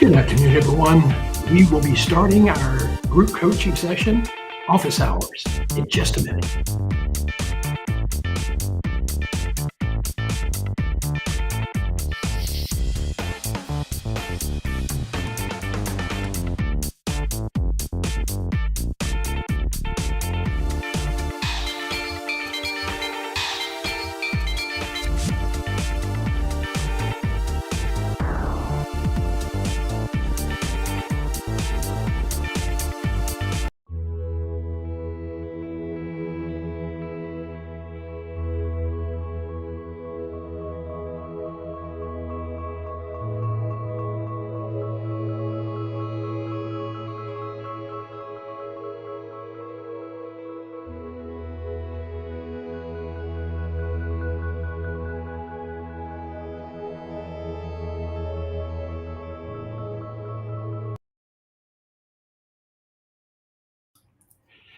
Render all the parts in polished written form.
Good afternoon, everyone. We will be starting our group coaching session, office hours, in just a minute.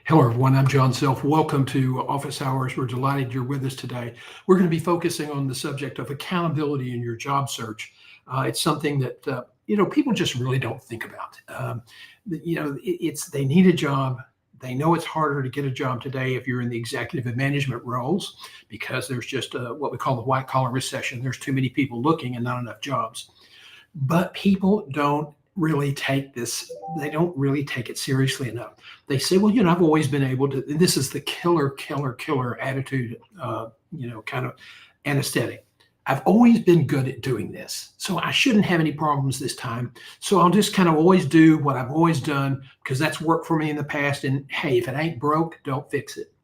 Hello, everyone. I'm John Self. Welcome to Office Hours. We're delighted you're with us today. We're going to be focusing on the subject of accountability in your job search. It's something that people just really don't think about. It's they need a job. They know it's harder to get a job today if you're in the executive and management roles because there's just what we call the white collar recession. There's too many people looking and not enough jobs. But people don't really take this, they don't really take it seriously enough. They say, well, I've always been able to, and this is the killer attitude, kind of anesthetic. I've always been good at doing this, so I shouldn't have any problems this time. So I'll just kind of always do what I've always done because that's worked for me in the past. And hey, if it ain't broke, don't fix it.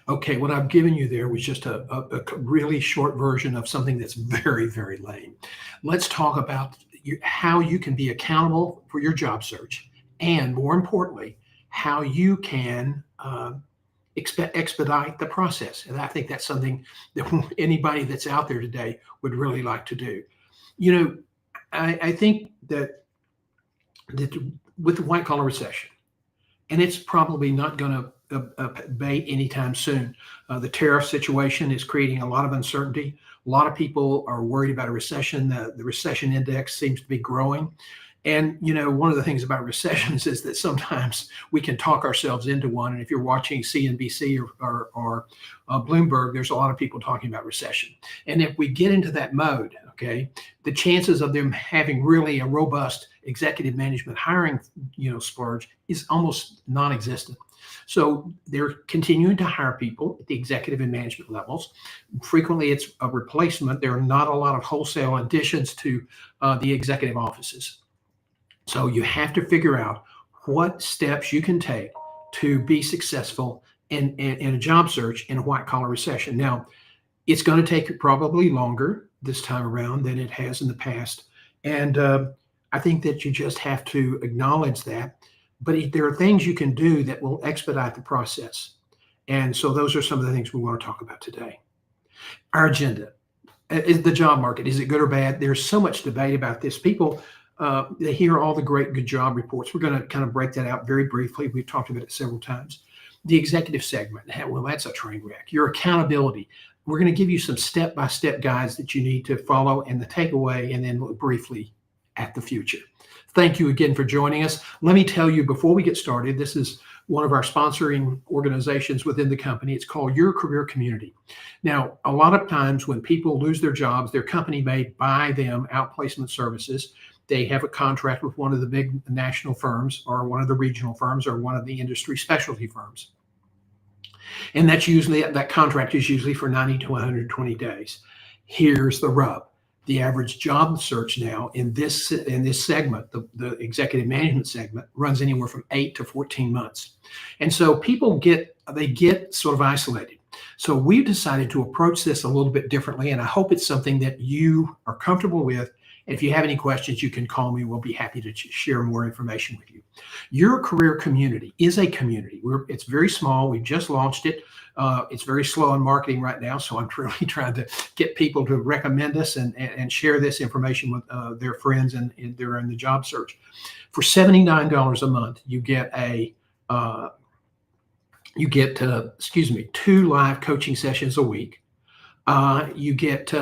Okay, what I've given you there was just a really short version of something that's very, very lame. Let's talk about how you can be accountable for your job search, and more importantly, how you can expedite the process. And I think that's something that anybody that's out there today would really like to do. I think that with the white collar recession, and it's probably not going to abate anytime soon. The tariff situation is creating a lot of uncertainty. A lot of people are worried about a recession. The recession index seems to be growing. And, one of the things about recessions is that sometimes we can talk ourselves into one. And if you're watching CNBC or Bloomberg, there's a lot of people talking about recession. And if we get into that mode, okay, the chances of them having really a robust executive management hiring, splurge is almost non-existent. So they're continuing to hire people at the executive and management levels. Frequently, it's a replacement. There are not a lot of wholesale additions to the executive offices. So you have to figure out what steps you can take to be successful in a job search in a white-collar recession. Now, it's going to take probably longer this time around than it has in the past. And I think that you just have to acknowledge that. But there are things you can do that will expedite the process. And so those are some of the things we want to talk about today. Our agenda is the job market. Is it good or bad? There's so much debate about this. People, they hear all the great good job reports. We're going to kind of break that out very briefly. We've talked about it several times. The executive segment, well, that's a train wreck. Your accountability. We're going to give you some step-by-step guides that you need to follow and the takeaway, and then look briefly at the future. Thank you again for joining us. Let me tell you before we get started, this is one of our sponsoring organizations within the company. It's called Your Career Community. Now, a lot of times when people lose their jobs, their company may buy them outplacement services. They have a contract with one of the big national firms or one of the regional firms or one of the industry specialty firms. And that's usually, that contract is usually for 90 to 120 days. Here's the rub. The average job search now in this segment, the executive management segment, runs anywhere from 8 to 14 months. And so people get sort of isolated. So we've decided to approach this a little bit differently, and I hope it's something that you are comfortable with And if you have any questions, you can call me. We'll be happy to share more information with you. Your career community is a community. It's very small. We just launched it. It's very slow in marketing right now, so I'm really trying to get people to recommend us and share this information with their friends and they're in the job search. For $79 a month, you get two live coaching sessions a week. You get two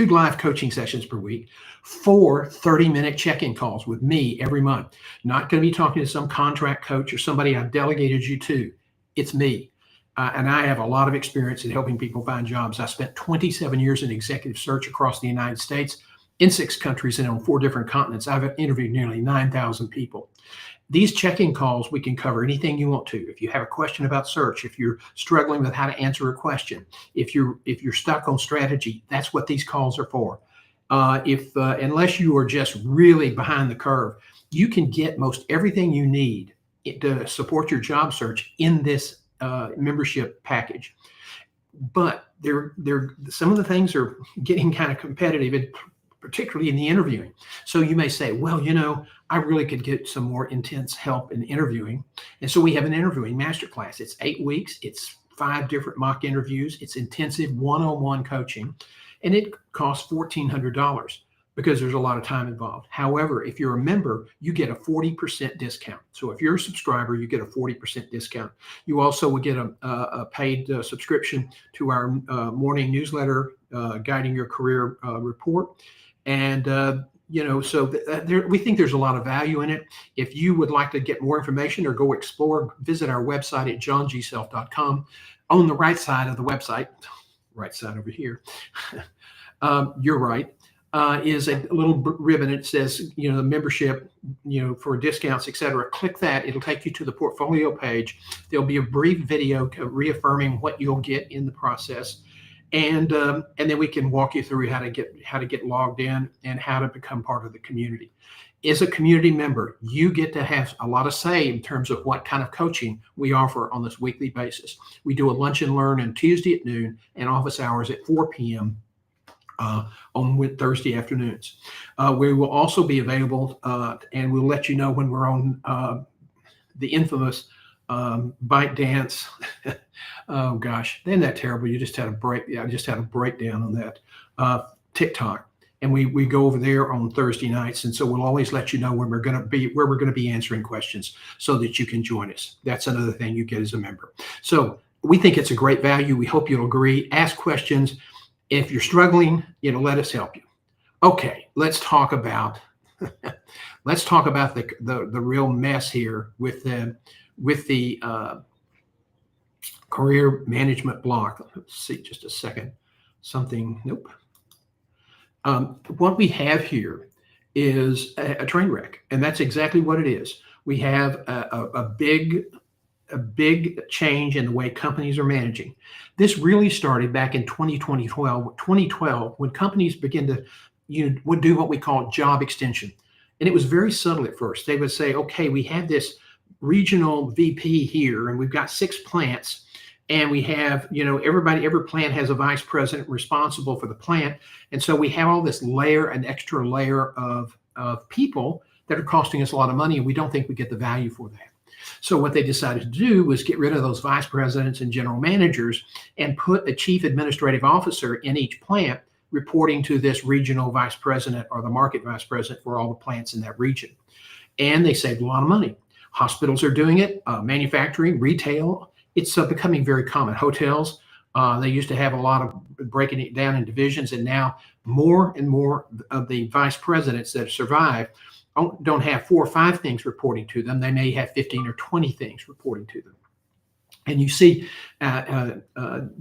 live coaching sessions per week, 4 30-minute check-in calls with me every month. Not going to be talking to some contract coach or somebody I've delegated you to. It's me. And I have a lot of experience in helping people find jobs. I spent 27 years in executive search across the United States, in 6 countries and on 4 different continents. I've interviewed nearly 9,000 people. These check-in calls, we can cover anything you want to. If you have a question about search, if you're struggling with how to answer a question, if you're stuck on strategy, that's what these calls are for. Unless you are just really behind the curve, you can get most everything you need to support your job search in this membership package. But some of the things are getting kind of competitive, particularly in the interviewing. So you may say, well, I really could get some more intense help in interviewing. And so we have an interviewing masterclass. It's 8 weeks. It's 5 different mock interviews. It's intensive one-on-one coaching. And it costs $1,400 because there's a lot of time involved. However, if you're a member, you get a 40% discount. So if you're a subscriber, you get a 40% discount. You also will get a paid subscription to our morning newsletter, Guiding Your Career report. And, we think there's a lot of value in it. If you would like to get more information or go explore, visit our website at johngself.com. On the right side of the website, right side over here, you're right, is a little ribbon. It says, the membership, for discounts, etc. Click that. It'll take you to the portfolio page. There'll be a brief video reaffirming what you'll get in the process. And then we can walk you through how to get logged in and how to become part of the community. As a community member, you get to have a lot of say in terms of what kind of coaching we offer on this weekly basis. We do a lunch and learn on Tuesday at noon and office hours at 4 p.m. On Thursday afternoons. We will also be available, and we'll let you know when we're on the infamous Bite Dance. Oh gosh, isn't that terrible? You just had a break. Yeah, I just had a breakdown on that TikTok, and we go over there on Thursday nights, and so we'll always let you know when we're going to be answering questions, so that you can join us. That's another thing you get as a member. So we think it's a great value. We hope you'll agree. Ask questions. If you're struggling, let us help you. Okay, let's talk about the real mess here with the career management block. Let's see, just a second. Nope. What we have here is a train wreck, and that's exactly what it is. We have a big change in the way companies are managing. This really started back in 2012, when companies begin to would do what we call job extension. And it was very subtle at first. They would say, okay, we have this regional VP here, and we've got 6 plants, and we have, every plant has a vice president responsible for the plant. And so we have all this an extra layer of people that are costing us a lot of money, and we don't think we get the value for that. So what they decided to do was get rid of those vice presidents and general managers and put a chief administrative officer in each plant, reporting to this regional vice president or the market vice president for all the plants in that region. And they saved a lot of money. Hospitals are doing it, manufacturing, retail. It's becoming very common. Hotels, they used to have a lot of breaking it down in divisions, and now more and more of the vice presidents that survive don't have 4 or 5 things reporting to them. They may have 15 or 20 things reporting to them. And you see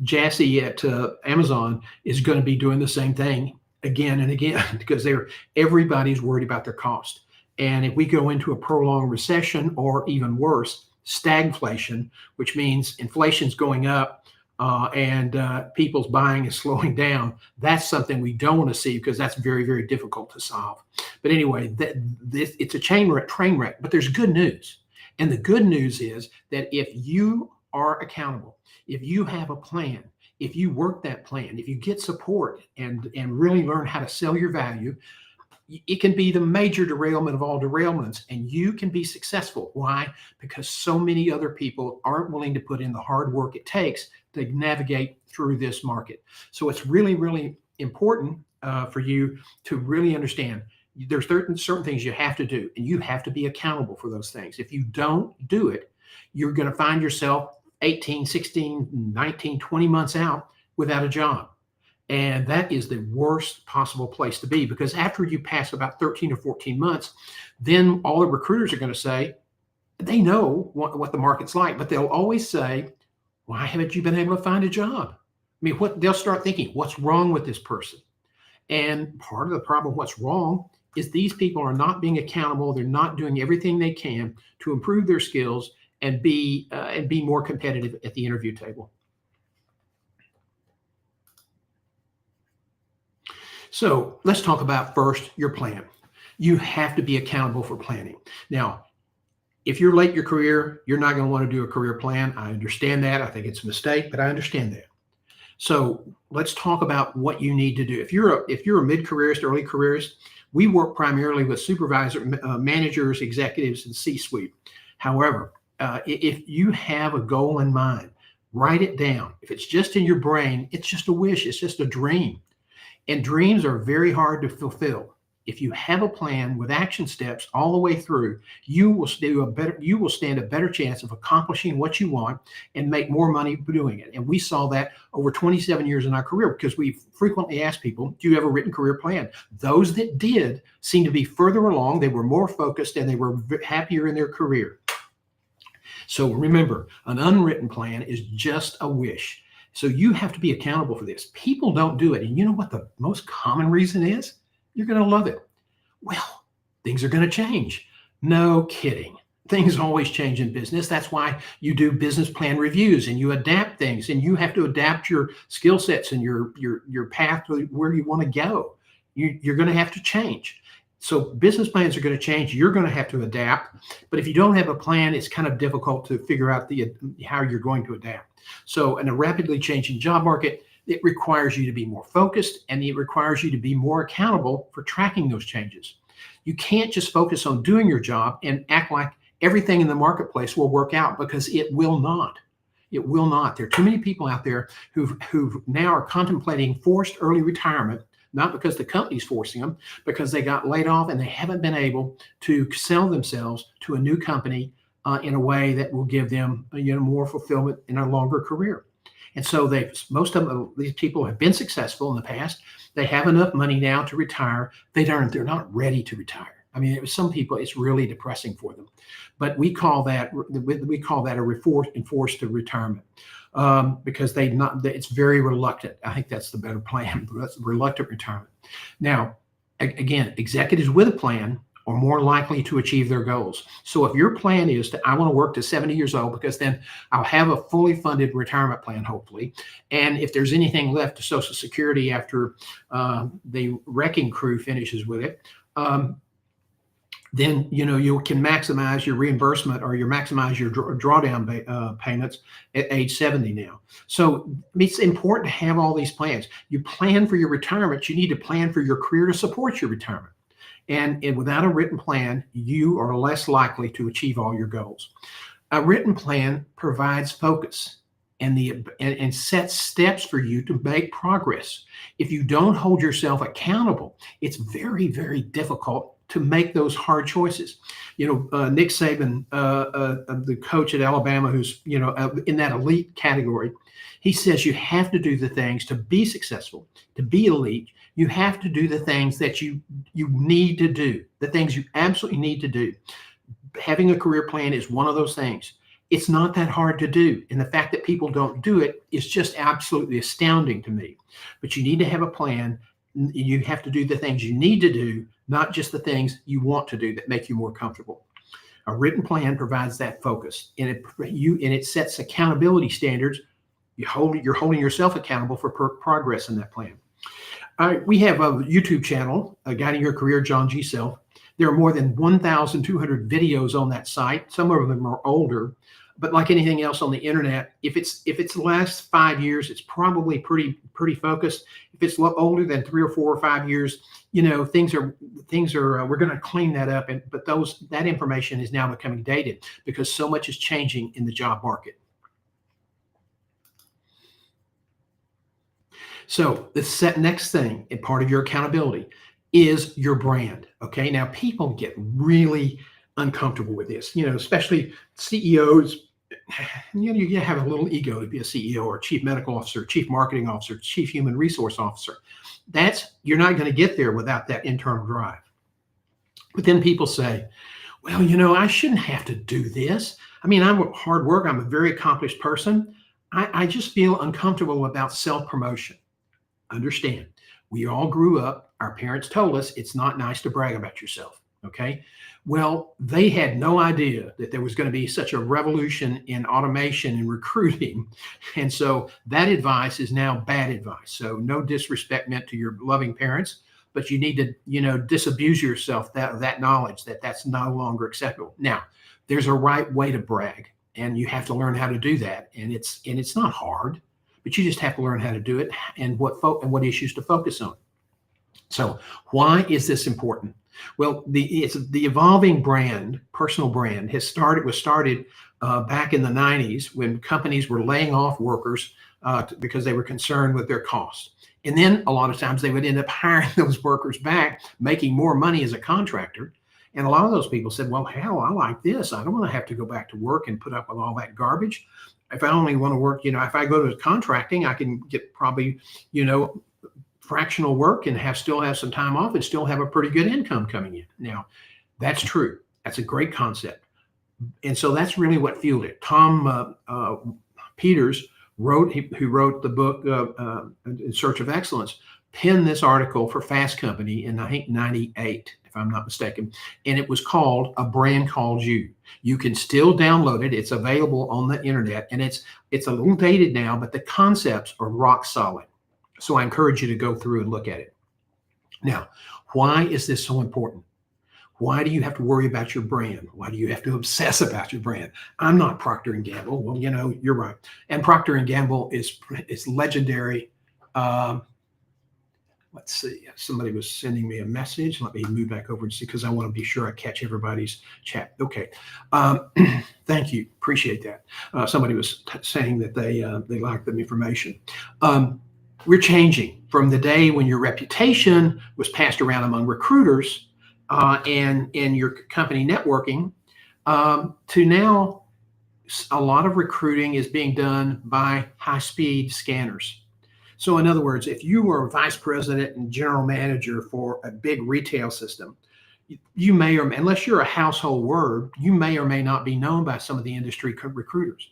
Jassy at Amazon is going to be doing the same thing again and again because everybody's worried about their cost. And if we go into a prolonged recession, or even worse, stagflation, which means inflation's going up and people's buying is slowing down, that's something we don't want to see, because that's very, very difficult to solve. But anyway, it's a train wreck, but there's good news. And the good news is that if you are accountable, if you have a plan, if you work that plan, if you get support and really learn how to sell your value, it can be the major derailment of all derailments, and you can be successful. Why? Because so many other people aren't willing to put in the hard work it takes to navigate through this market. So it's really, really important for you to really understand there's certain things you have to do, and you have to be accountable for those things. If you don't do it, you're going to find yourself 18, 16, 19, 20 months out without a job. And that is the worst possible place to be, because after you pass about 13 or 14 months, then all the recruiters are going to say, they know what the market's like, but they'll always say, why haven't you been able to find a job? I mean, they'll start thinking, what's wrong with this person? And part of the problem, what's wrong, is these people are not being accountable. They're not doing everything they can to improve their skills and be more competitive at the interview table. So let's talk about first your plan. You have to be accountable for planning. Now, if you're late in your career, you're not going to want to do a career plan. I understand that. I think it's a mistake, but I understand that. So let's talk about what you need to do. If you're a mid-careerist, early careerist, we work primarily with supervisors, managers, executives, and C-suite. However, if you have a goal in mind, write it down. If it's just in your brain, it's just a wish. It's just a dream. And dreams are very hard to fulfill. If you have a plan with action steps all the way through, you will stand a better chance of accomplishing what you want and make more money doing it. And we saw that over 27 years in our career, because we frequently ask people, do you have a written career plan? Those that did seem to be further along. They were more focused and they were happier in their career. So remember, an unwritten plan is just a wish. So you have to be accountable for this. People don't do it. And you know what the most common reason is? You're going to love it. Well, things are going to change. No kidding. Things always change in business. That's why you do business plan reviews and you adapt things, and you have to adapt your skill sets and your path to where you want to go. You're going to have to change. So business plans are going to change. You're going to have to adapt. But if you don't have a plan, it's kind of difficult to figure out how you're going to adapt. So in a rapidly changing job market, it requires you to be more focused, and it requires you to be more accountable for tracking those changes. You can't just focus on doing your job and act like everything in the marketplace will work out, because it will not. It will not. There are too many people out there who now are contemplating forced early retirement, not because the company's forcing them, because they got laid off and they haven't been able to sell themselves to a new company in a way that will give them more fulfillment in a longer career. And so most of these people have been successful in the past. They have enough money now to retire. They're not ready to retire. I mean, some people, it's really depressing for them. But we call that a enforced retirement because it's very reluctant. I think that's the better plan. That's reluctant retirement. Now, again, executives with a plan are more likely to achieve their goals. So if your plan is I want to work to 70 years old, because then I'll have a fully funded retirement plan, hopefully. And if there's anything left to Social Security after the wrecking crew finishes with it, then you can maximize your reimbursement, or you maximize your drawdown payments at age 70 now. So it's important to have all these plans. You plan for your retirement. You need to plan for your career to support your retirement. And without a written plan, you are less likely to achieve all your goals. A written plan provides focus and sets steps for you to make progress. If you don't hold yourself accountable, it's very, very difficult to make those hard choices. Nick Saban, the coach at Alabama, who's in that elite category, he says you have to do the things to be successful, to be elite. You have to do the things that you need to do, the things you absolutely need to do. Having a career plan is one of those things. It's not that hard to do. And the fact that people don't do it is just absolutely astounding to me. But you need to have a plan. You have to do the things you need to do, not just the things you want to do that make you more comfortable. A written plan provides that focus, and it sets accountability standards. You're holding yourself accountable for progress in that plan. All right, we have a YouTube channel, Guiding Your Career, John G. Self. There are more than 1,200 videos on that site. Some of them are older. But like anything else on the internet, if it's the last 5 years, it's probably pretty focused. If it's older than 3 or 4 or 5 years, we're going to clean that up. But that information is now becoming dated because so much is changing in the job market. So the next thing, and part of your accountability, is your brand. Okay, now people get really uncomfortable with this, especially CEOs. You have a little ego to be a CEO or chief medical officer, chief marketing officer, chief human resource officer. You're not going to get there without that internal drive. But then people say, well, I shouldn't have to do this. I mean, I'm hard work. I'm a very accomplished person. I just feel uncomfortable about self-promotion. Understand, we all grew up, our parents told us it's not nice to brag about yourself. Okay. Well, they had no idea that there was going to be such a revolution in automation and recruiting. And so that advice is now bad advice. So no disrespect meant to your loving parents, but you need to, disabuse yourself that knowledge that's no longer acceptable. Now, there's a right way to brag, and you have to learn how to do that. And it's not hard, but you just have to learn how to do it and what issues to focus on. So why is this important? Well, the evolving brand, personal brand, was started back in the 90s when companies were laying off workers because they were concerned with their costs. And then a lot of times they would end up hiring those workers back, making more money as a contractor. And a lot of those people said, well, hell, I like this. I don't want to have to go back to work and put up with all that garbage. If I only want to work, if I go to contracting, I can get probably, fractional work and still have some time off and still have a pretty good income coming in. Now, that's true. That's a great concept. And so that's really what fueled it. Tom Peters, who wrote the book In Search of Excellence, penned this article for Fast Company in, I think, 98, if I'm not mistaken. And it was called A Brand Called You. You can still download it. It's available on the internet, and it's a little dated now, but the concepts are rock solid. So I encourage you to go through and look at it. Now, why is this so important? Why do you have to worry about your brand? Why do you have to obsess about your brand? I'm not Procter & Gamble. Well, you're right. And Procter & Gamble is legendary. Let's see. Somebody was sending me a message. Let me move back over and see, because I want to be sure I catch everybody's chat. Okay. Thank you. Appreciate that. Somebody was saying that they like the information. We're changing from the day when your reputation was passed around among recruiters and in your company networking to now a lot of recruiting is being done by high-speed scanners. So in other words, if you were a vice president and general manager for a big retail system, you may, or unless you're a household word, you may or may not be known by some of the industry recruiters.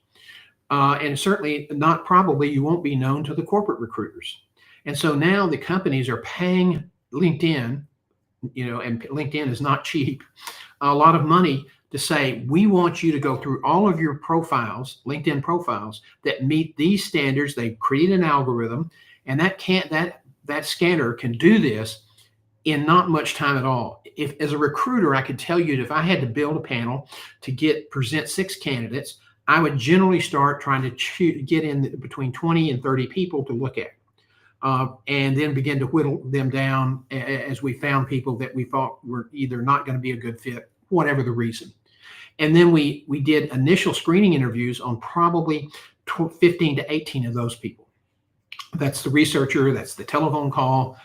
And certainly not probably you won't be known to the corporate recruiters. And so now the companies are paying LinkedIn, and LinkedIn is not cheap, a lot of money to say, we want you to go through all of your profiles, LinkedIn profiles, that meet these standards. They create an algorithm, and that scanner can do this in not much time at all. If as a recruiter, I could tell you that if I had to build a panel to present 6 candidates, I would generally start trying to get in between 20 and 30 people to look at, and then begin to whittle them down as we found people that we thought were either not going to be a good fit, whatever the reason. And then we did initial screening interviews on probably 15 to 18 of those people. That's the researcher, that's the telephone call.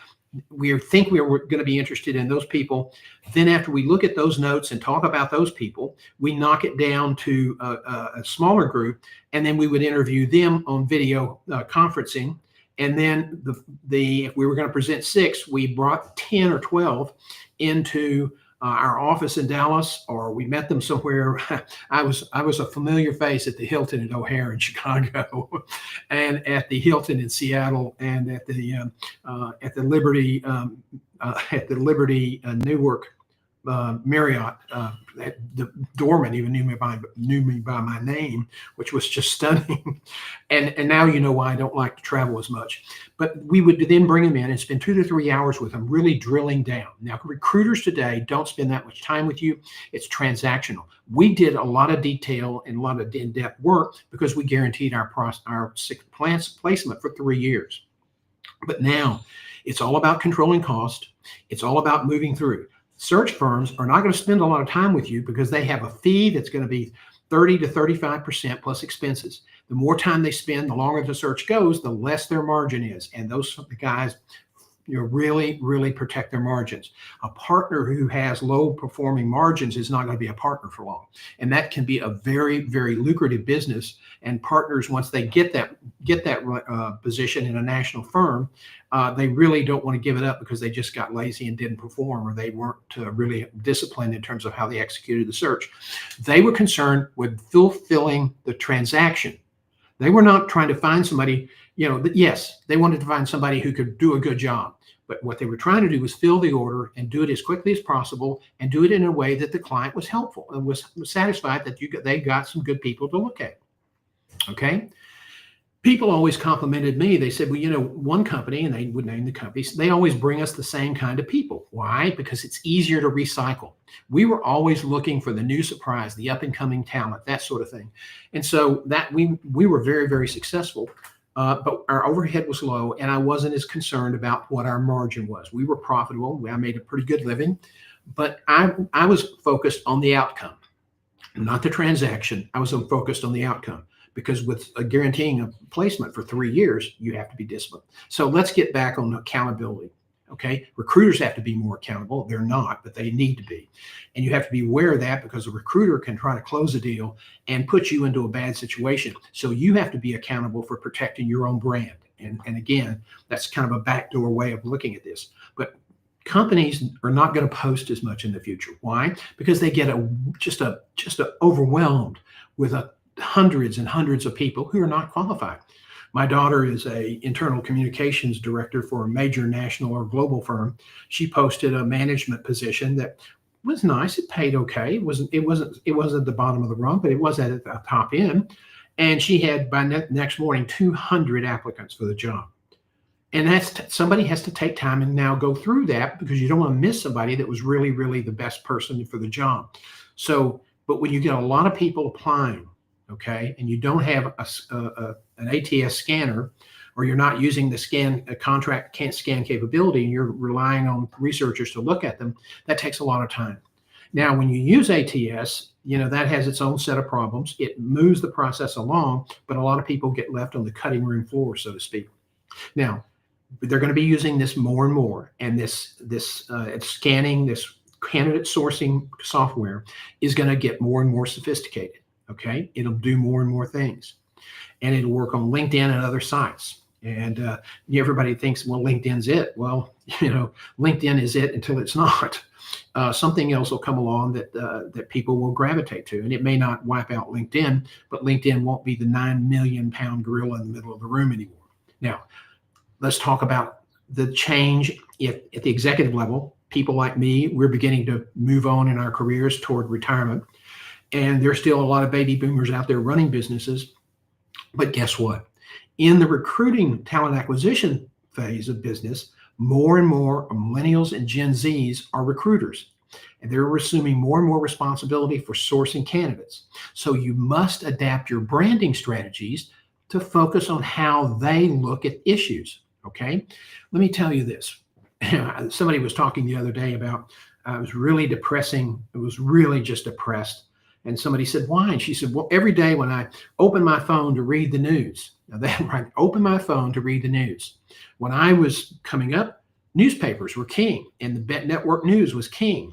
We think we are going to be interested in those people. Then after we look at those notes and talk about those people, we knock it down to a smaller group, and then we would interview them on video conferencing. And then if we were going to present 6, we brought 10 or 12 into our office in Dallas, or we met them somewhere. I was a familiar face at the Hilton at O'Hare in Chicago, and at the Hilton in Seattle, and at the Liberty Newark Marriott, the doorman even knew me by my name, which was just stunning. And now you know why I don't like to travel as much. But we would then bring them in and spend 2 to 3 hours with them, really drilling down. Now, recruiters today don't spend that much time with you. It's transactional. We did a lot of detail and a lot of in-depth work because we guaranteed our placement for 3 years. But now it's all about controlling cost. It's all about moving through. Search firms are not going to spend a lot of time with you because they have a fee that's going to be 30 to 35% plus expenses. The more time they spend, the longer the search goes, the less their margin is. And those guys, really, really protect their margins. A partner who has low performing margins is not going to be a partner for long. And that can be a very, very lucrative business. And partners, once they get that position in a national firm, they really don't want to give it up because they just got lazy and didn't perform, or they weren't really disciplined in terms of how they executed the search. They were concerned with fulfilling the transaction. They were not trying to find somebody, yes, they wanted to find somebody who could do a good job. But what they were trying to do was fill the order and do it as quickly as possible and do it in a way that the client was helpful and was satisfied that they got some good people to look at. Okay. People always complimented me. They said, well, one company, and they would name the companies, they always bring us the same kind of people. Why? Because it's easier to recycle. We were always looking for the new surprise, the up and coming talent, that sort of thing. And so that we were very, very successful. But our overhead was low, and I wasn't as concerned about what our margin was. We were profitable. I made a pretty good living, but I was focused on the outcome, not the transaction. I was focused on the outcome because with guaranteeing a placement for 3 years, you have to be disciplined. So let's get back on accountability. Okay, recruiters have to be more accountable. They're not, but they need to be. And you have to be aware of that because a recruiter can try to close a deal and put you into a bad situation. So you have to be accountable for protecting your own brand. And again, that's kind of a backdoor way of looking at this. But companies are not going to post as much in the future. Why? Because they get just overwhelmed with hundreds and hundreds of people who are not qualified. My daughter is a internal communications director for a major national or global firm. She posted a management position that was nice. It paid okay. It wasn't the bottom of the rung, but it was at the top end. And she had by next morning 200 applicants for the job. And somebody has to take time and now go through that because you don't want to miss somebody that was really, really the best person for the job. So, but when you get a lot of people applying, okay, and you don't have an ATS scanner, or you're not using the contract can't scan capability, and you're relying on researchers to look at them, that takes a lot of time. Now, when you use ATS, that has its own set of problems. It moves the process along, but a lot of people get left on the cutting room floor, so to speak. Now, they're going to be using this more and more, and this scanning, this candidate sourcing software is going to get more and more sophisticated. Okay, it'll do more and more things, and it'll work on LinkedIn and other sites. And everybody thinks, well, LinkedIn's it. Well, LinkedIn is it until it's not. Something else will come along that people will gravitate to, and it may not wipe out LinkedIn, but LinkedIn won't be the 9 million pound gorilla in the middle of the room anymore. Now, let's talk about the change at the executive level. People like me, we're beginning to move on in our careers toward retirement. And there's still a lot of baby boomers out there running businesses. But guess what? In the recruiting talent acquisition phase of business, more and more millennials and Gen Zs are recruiters. And they're assuming more and more responsibility for sourcing candidates. So you must adapt your branding strategies to focus on how they look at issues. Okay? Let me tell you this. Somebody was talking the other day about, it was really depressing. It was really just depressed. And somebody said, why? And she said, well, every day when I open my phone to read the news, open my phone to read the news. When I was coming up, newspapers were king and the Bet Network News was king.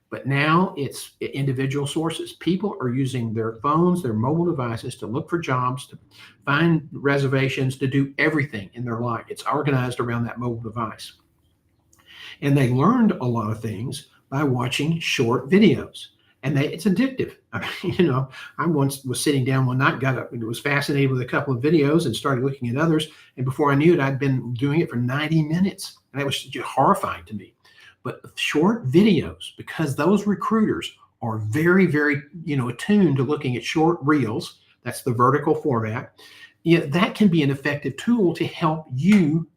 But now it's individual sources. People are using their phones, their mobile devices to look for jobs, to find reservations, to do everything in their life. It's organized around that mobile device. And they learned a lot of things by watching short videos. And it's addictive. I once was sitting down one night, got up and was fascinated with a couple of videos and started looking at others. And before I knew it, I'd been doing it for 90 minutes. And that was just horrifying to me. But short videos, because those recruiters are very, very, attuned to looking at short reels. That's the vertical format. Yeah, that can be an effective tool to help you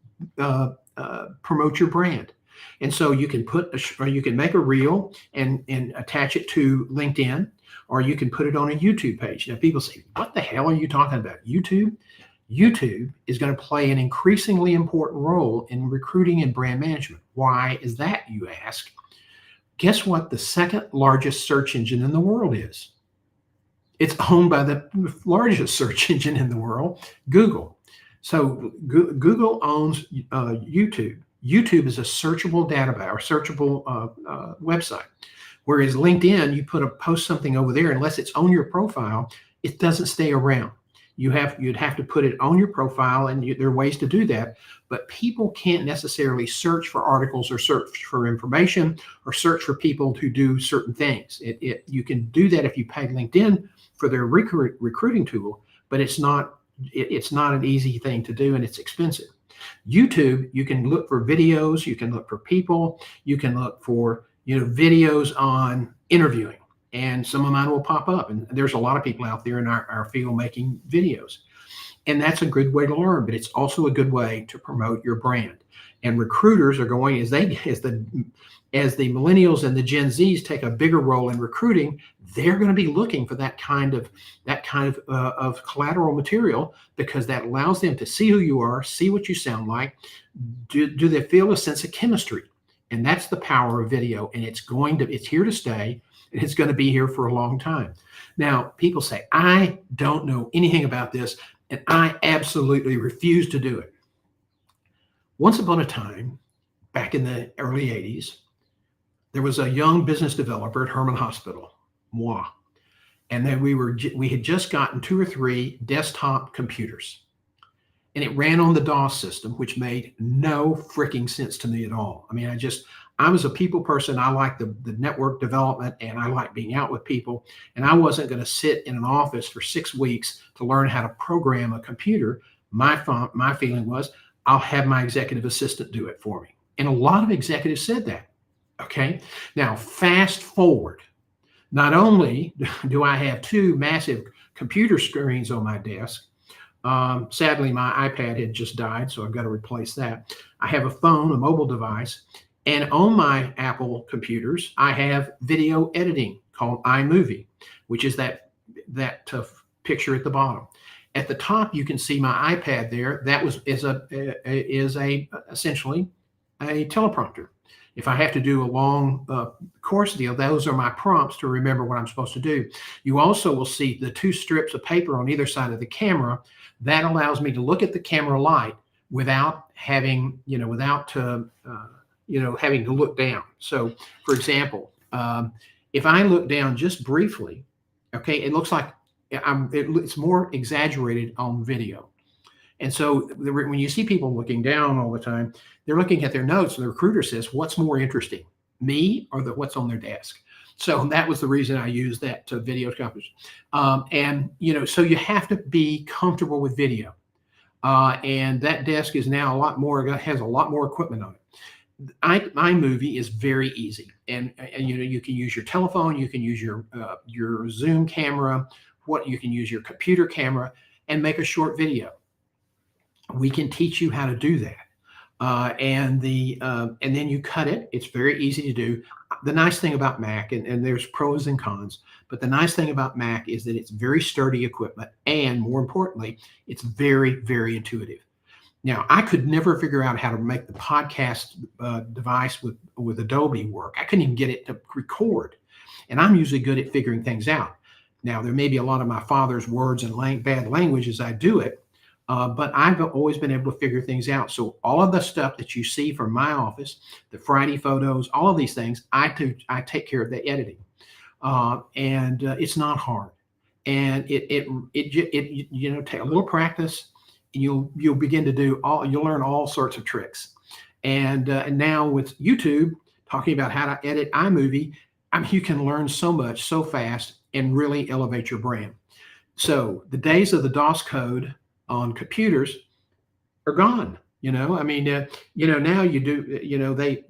promote your brand. And so you can or you can make a reel and attach it to LinkedIn, or you can put it on a YouTube page. Now people say, "What the hell are you talking about? YouTube?" YouTube is going to play an increasingly important role in recruiting and brand management. Why is that, you ask? Guess what the second largest search engine in the world is? It's owned by the largest search engine in the world, Google. So Google owns YouTube. YouTube is a searchable database or searchable website. Whereas LinkedIn, you post something over there, unless it's on your profile, it doesn't stay around. You'd have to put it on your profile, and there are ways to do that. But people can't necessarily search for articles or search for information or search for people to do certain things. You can do that if you pay LinkedIn for their recruiting tool, but it's not an easy thing to do, and it's expensive. YouTube, you can look for videos, you can look for people, you can look for videos on interviewing, and some of mine will pop up. And there's a lot of people out there in our field making videos, and that's a good way to learn. But it's also a good way to promote your brand. And recruiters are going, as the millennials and the Gen Zs take a bigger role in recruiting, they're going to be looking for that kind of collateral material, because that allows them to see who you are, see what you sound like. Do they feel a sense of chemistry? And that's the power of video. And it's here to stay, and it's going to be here for a long time. Now, people say, "I don't know anything about this, and I absolutely refuse to do it." Once upon a time, back in the early 80s, there was a young business developer at Herman Hospital, moi. And then we had just gotten 2 or 3 desktop computers. And it ran on the DOS system, which made no freaking sense to me at all. I mean, I was a people person. I like the network development, and I like being out with people. And I wasn't going to sit in an office for 6 weeks to learn how to program a computer. My feeling was, I'll have my executive assistant do it for me. And a lot of executives said that. Okay. Now, fast forward. Not only do I have 2 massive computer screens on my desk, sadly, my iPad had just died, so I've got to replace that. I have a phone, a mobile device, and on my Apple computers, I have video editing called iMovie, which is that picture at the bottom. At the top, you can see my iPad there. That is essentially a teleprompter. If I have to do a long course deal, those are my prompts to remember what I'm supposed to do. You also will see the 2 strips of paper on either side of the camera. That allows me to look at the camera light without having, having to look down. So, for example, if I look down just briefly, okay, it looks like it's more exaggerated on video. And so when you see people looking down all the time, they're looking at their notes, and the recruiter says, "What's more interesting, me or what's on their desk?" So that was the reason I used that video conference. So you have to be comfortable with video. And that desk is now has a lot more equipment on it. iMovie is very easy. And you can use your telephone, you can use your Zoom camera, you can use your computer camera and make a short video. We can teach you how to do that. And then you cut it. It's very easy to do. The nice thing about Mac, and there's pros and cons, but the nice thing about Mac is that it's very sturdy equipment, and more importantly, it's very, very intuitive. Now, I could never figure out how to make the podcast device with Adobe work. I couldn't even get it to record, and I'm usually good at figuring things out. Now, there may be a lot of my father's words and bad language as I do it, but I've always been able to figure things out. So all of the stuff that you see from my office, the Friday photos, all of these things, I take care of the editing, and it's not hard. And it take a little practice, and you'll begin to you'll learn all sorts of tricks. And now with YouTube, talking about how to edit iMovie, you can learn so much so fast and really elevate your brand. So the days of the DOS code on computers are gone. I mean, now you do. They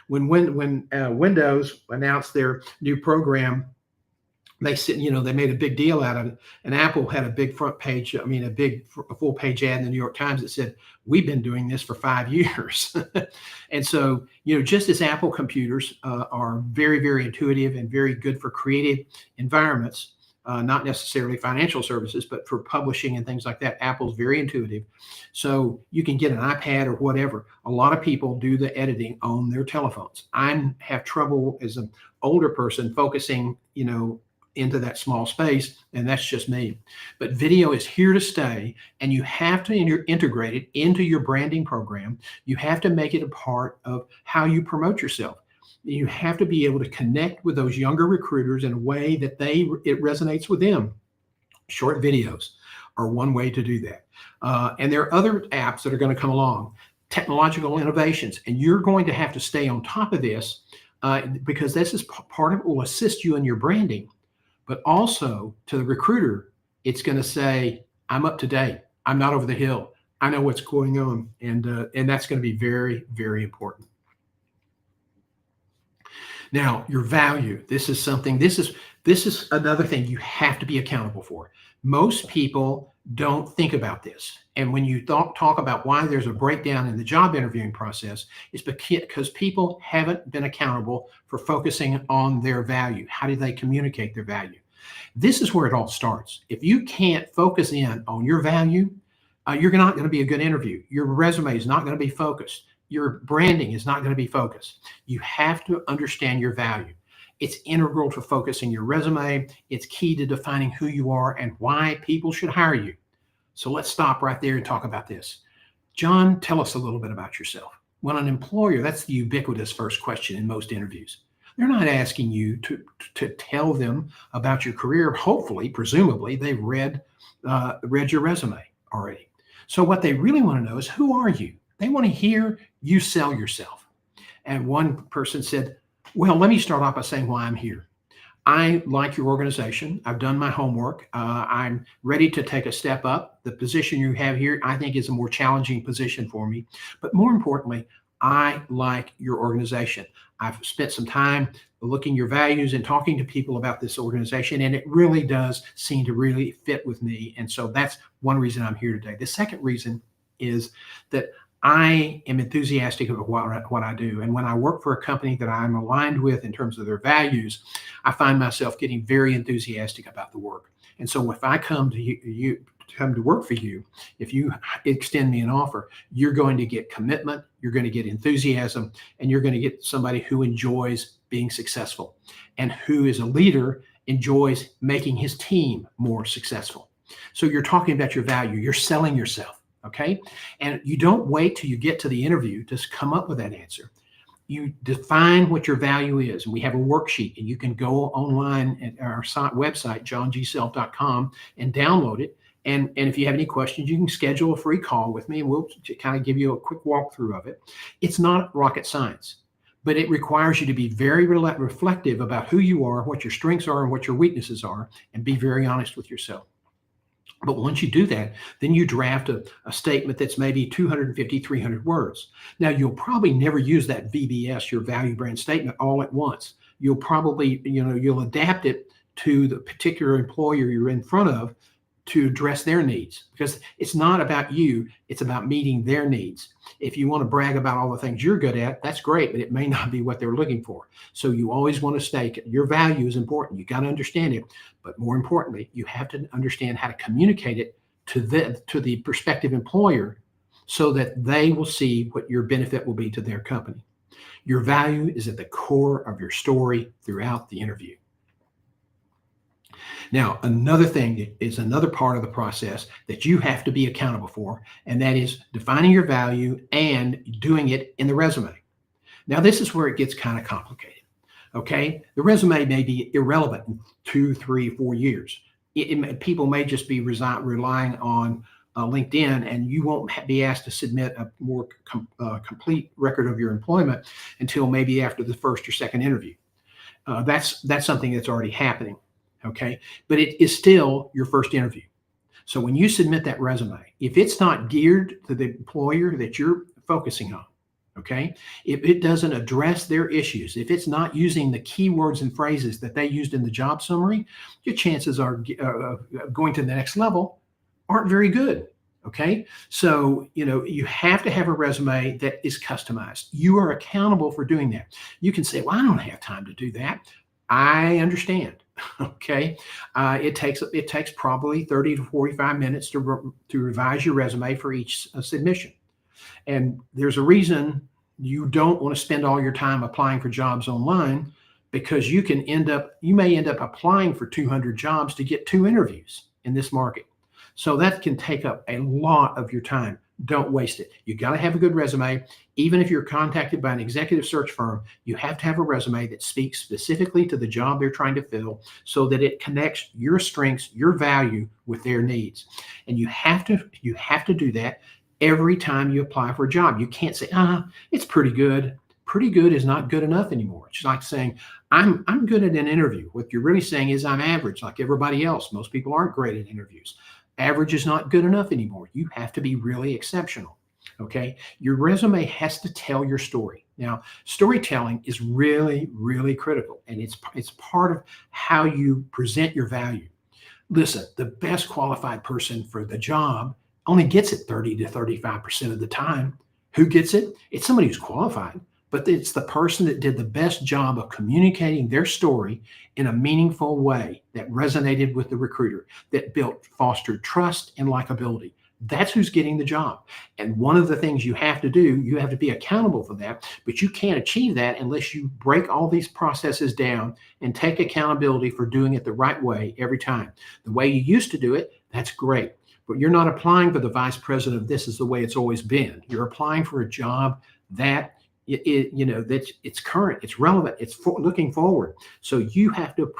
when Windows announced their new program, they said, they made a big deal out of it. And Apple had a big front page, I mean, a full page ad in the New York Times that said, "We've been doing this for 5 years." And so, just as Apple computers are very, very intuitive and very good for creative environments, not necessarily financial services, but for publishing and things like that, Apple's very intuitive. So you can get an iPad or whatever. A lot of people do the editing on their telephones. I have trouble as an older person focusing, into that small space, and that's just me. But video is here to stay, and you have to integrate it into your branding program. You have to make it a part of how you promote yourself. You have to be able to connect with those younger recruiters in a way that it resonates with them. Short videos are one way to do that. And there are other apps that are going to come along, technological innovations, and you're going to have to stay on top of this because this is part of it will assist you in your branding. But also to the recruiter, it's going to say, "I'm up to date. I'm not over the hill. I know what's going on," and that's going to be very, very important. Now, your value. This is something. This is another thing you have to be accountable for. Most people don't think about this, and when you talk about why there's a breakdown in the job interviewing process, it's because people haven't been accountable for focusing on their value. How do they communicate their value? This is where it all starts. If you can't focus in on your value, you're not going to be a good interview. Your resume is not going to be focused. Your branding is not going to be focused. You have to understand your value. It's integral to focusing your resume. It's key to defining who you are and why people should hire you. So let's stop right there and talk about this. John, tell us a little bit about yourself. When an employer, that's the ubiquitous first question in most interviews. They're not asking you to tell them about your career. Hopefully, presumably, they've read your resume already. So what they really want to know is, who are you? They want to hear you sell yourself. And one person said, "Well, let me start off by saying why I'm here. I like your organization. I've done my homework. I'm ready to take a step up. The position you have here, I think, is a more challenging position for me. But more importantly, I like your organization. I've spent some time looking at your values and talking to people about this organization, and it really does seem to really fit with me. And so that's one reason I'm here today. The second reason is that I am enthusiastic about what I do. And when I work for a company that I'm aligned with in terms of their values, I find myself getting very enthusiastic about the work. And so if I come to work for you, if you extend me an offer, you're going to get commitment, you're going to get enthusiasm, and you're going to get somebody who enjoys being successful and who is a leader, enjoys making his team more successful. So you're talking about your value, you're selling yourself. Okay. And you don't wait till you get to the interview to come up with that answer. You define what your value is. And we have a worksheet, and you can go online at our website, johngself.com, and download it. And if you have any questions, you can schedule a free call with me, and we'll kind of give you a quick walkthrough of it. It's not rocket science, but it requires you to be very reflective about who you are, what your strengths are, and what your weaknesses are, and be very honest with yourself. But once you do that, then you draft a statement that's maybe 250, 300 words. Now, you'll probably never use that VBS, your value brand statement, all at once. You'll probably, you'll adapt it to the particular employer you're in front of to address their needs, because it's not about you, it's about meeting their needs. If you want to brag about all the things you're good at, that's great, but it may not be what they're looking for. So you always want to stay, your value is important. You got to understand it, but more importantly, you have to understand how to communicate it to the prospective employer so that they will see what your benefit will be to their company. Your value is at the core of your story throughout the interview. Now, another thing is another part of the process that you have to be accountable for, and that is defining your value and doing it in the resume. Now, this is where it gets kind of complicated. Okay, the resume may be irrelevant in 2, 3, 4 years. People may just be relying on LinkedIn, and you won't be asked to submit a more complete record of your employment until maybe after the first or second interview. That's something that's already happening. Okay, but it is still your first interview. So when you submit that resume, if it's not geared to the employer that you're focusing on, okay, if it doesn't address their issues, if it's not using the keywords and phrases that they used in the job summary, your chances are going to the next level aren't very good. Okay. So, you have to have a resume that is customized. You are accountable for doing that. You can say, well, I don't have time to do that. I understand. Okay. It takes probably 30 to 45 minutes to revise your resume for each submission. And there's a reason you don't want to spend all your time applying for jobs online, because you may end up applying for 200 jobs to get 2 interviews in this market. So that can take up a lot of your time. Don't waste it. You got to have a good resume. Even if you're contacted by an executive search firm, you have to have a resume that speaks specifically to the job they're trying to fill, so that it connects your strengths, your value with their needs. And you have to do that every time you apply for a job. You can't say, it's pretty good. Pretty good is not good enough anymore. It's like saying, I'm good at an interview. What you're really saying is I'm average, like everybody else. Most people aren't great at interviews. Average is not good enough anymore. You have to be really exceptional. Okay. Your resume has to tell your story. Now, storytelling is really, really critical, and it's part of how you present your value. Listen, the best qualified person for the job only gets it 30 to 35% of the time. Who gets it? It's somebody who's qualified, but it's the person that did the best job of communicating their story in a meaningful way that resonated with the recruiter, that fostered trust and likability. That's who's getting the job. And one of the things you have to do, you have to be accountable for that, but you can't achieve that unless you break all these processes down and take accountability for doing it the right way every time. The way you used to do it, that's great. But you're not applying for the vice president of this is the way it's always been. You're applying for a job that that it's current, it's relevant, it's looking forward. So you have to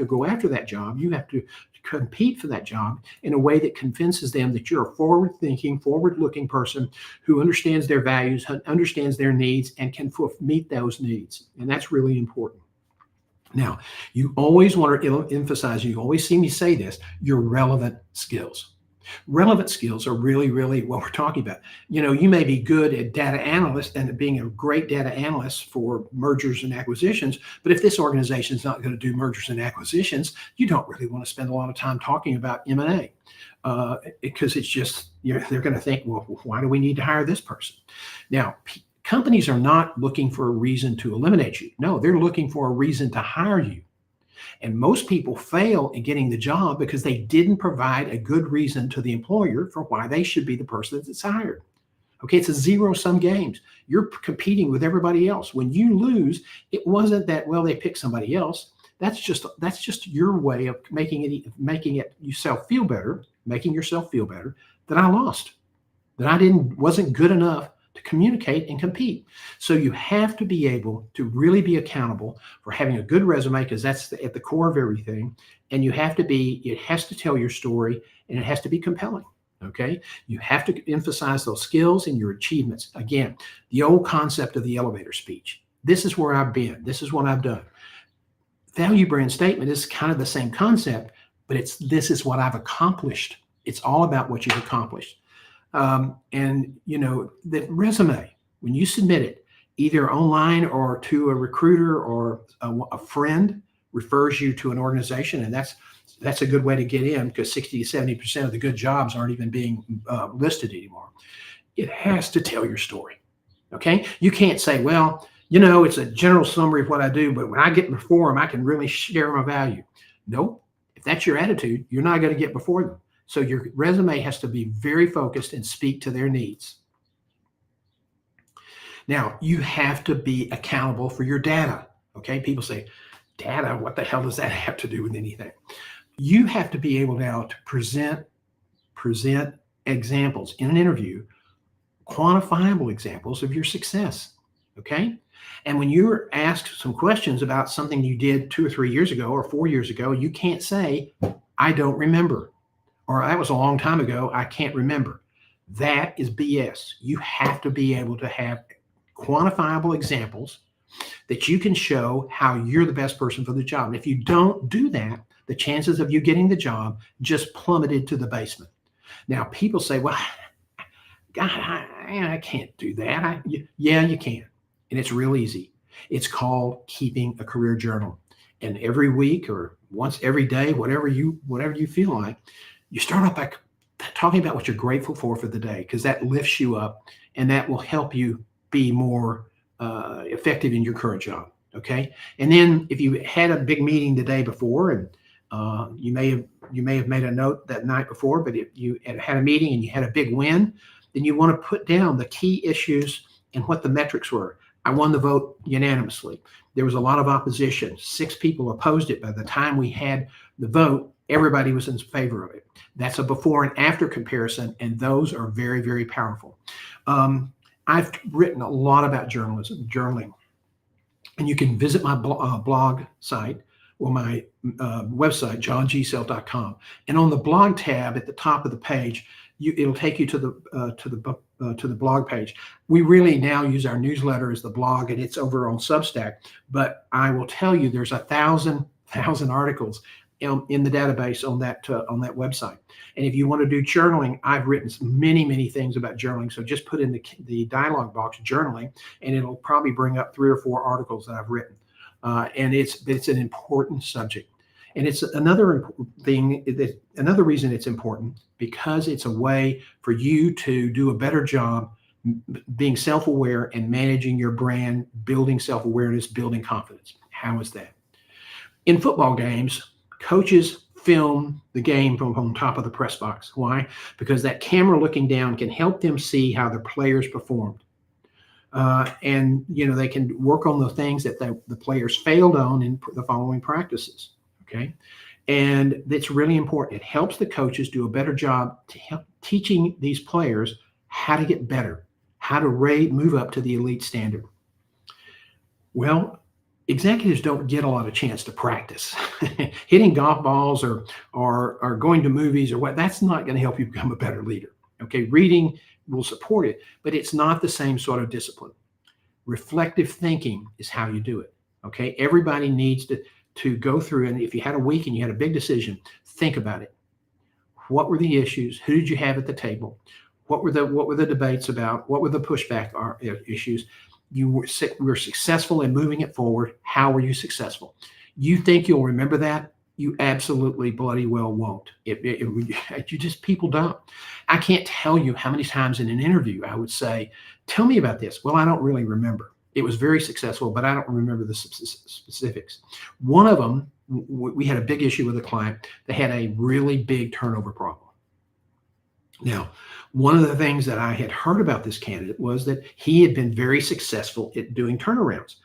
go after that job. You have to compete for that job in a way that convinces them that you're a forward-thinking, forward-looking person who understands their values, understands their needs, and can meet those needs. And that's really important. Now, you always want to emphasize, you always see me say this, your relevant skills. Relevant skills are really, really what we're talking about. You may be good at data analyst and being a great data analyst for mergers and acquisitions, but if this organization is not going to do mergers and acquisitions, you don't really want to spend a lot of time talking about M&A, because it's just, they're going to think, well, why do we need to hire this person? Now, companies are not looking for a reason to eliminate you. No, they're looking for a reason to hire you. And most people fail in getting the job because they didn't provide a good reason to the employer for why they should be the person that's hired. Okay, it's a zero-sum game. You're competing with everybody else. When you lose, it wasn't that, well, they picked somebody else. That's just your way of making yourself feel better that I lost, that I wasn't good enough to communicate and compete. So you have to be able to really be accountable for having a good resume, because that's at the core of everything. And it has to tell your story, and it has to be compelling. Okay. You have to emphasize those skills and your achievements. Again, the old concept of the elevator speech. This is where I've been. This is what I've done. Value brand statement is kind of the same concept, but this is what I've accomplished. It's all about what you've accomplished. The resume, when you submit it, either online or to a recruiter, or a friend refers you to an organization, and that's a good way to get in, because 60 to 70% of the good jobs aren't even being listed anymore. It has to tell your story. Okay. You can't say, well, it's a general summary of what I do, but when I get before them, I can really share my value. Nope. If that's your attitude, you're not going to get before them. So your resume has to be very focused and speak to their needs. Now, you have to be accountable for your data. Okay, people say, data, what the hell does that have to do with anything? You have to be able now to present examples in an interview, quantifiable examples of your success. Okay, and when you're asked some questions about something you did 2 or 3 years ago or 4 years ago, you can't say, I don't remember. Or that was a long time ago, I can't remember. That is BS. You have to be able to have quantifiable examples that you can show how you're the best person for the job. And if you don't do that, the chances of you getting the job just plummeted to the basement. Now, people say, well, God, I can't do that. Yeah, you can. And it's real easy. It's called keeping a career journal. And every week or once every day, whatever you feel like, you start off by talking about what you're grateful for the day, because that lifts you up and that will help you be more effective in your current job. Okay. And then if you had a big meeting the day before, and you may have made a note that night before, but if you had a meeting and you had a big win, then you want to put down the key issues and what the metrics were. I won the vote unanimously. There was a lot of opposition. 6 people opposed it. By the time we had the vote, everybody was in favor of it. That's a before and after comparison, and those are very, very powerful. I've written a lot about journaling, and you can visit my blog site or my website, johngeself.com. And on the blog tab at the top of the page, it'll take you to the blog page. We really now use our newsletter as the blog, and it's over on Substack. But I will tell you, there's 1,000 articles in the database on that website. And if you want to do journaling, I've written many things about journaling. So just put in the dialog box journaling, and it'll probably bring up 3 or 4 articles that I've written. And it's an important subject. And it's another thing, another reason it's important, because it's a way for you to do a better job being self-aware and managing your brand, building self-awareness, building confidence. How is that? In football games, coaches film the game from on top of the press box. Why? Because that camera looking down can help them see how their players performed. And they can work on the things that the players failed on in the following practices. Okay. And that's really important. It helps the coaches do a better job to help teaching these players how to get better, how to move up to the elite standard. Well, executives don't get a lot of chance to practice. Hitting golf balls or going to movies or what, that's not going to help you become a better leader. Okay. Reading will support it, but it's not the same sort of discipline. Reflective thinking is how you do it. Okay. Everybody needs to go through, and if you had a week and you had a big decision, think about it. What were the issues? Who did you have at the table? What were the debates about? What were the pushback issues? You were successful in moving it forward. How were you successful? You think you'll remember that? You absolutely bloody well won't. People don't. I can't tell you how many times in an interview I would say, tell me about this. Well, I don't really remember. It was very successful, but I don't remember the specifics. One of them, we had a big issue with a client that had a really big turnover problem. Now, one of the things that I had heard about this candidate was that he had been very successful at doing turnarounds.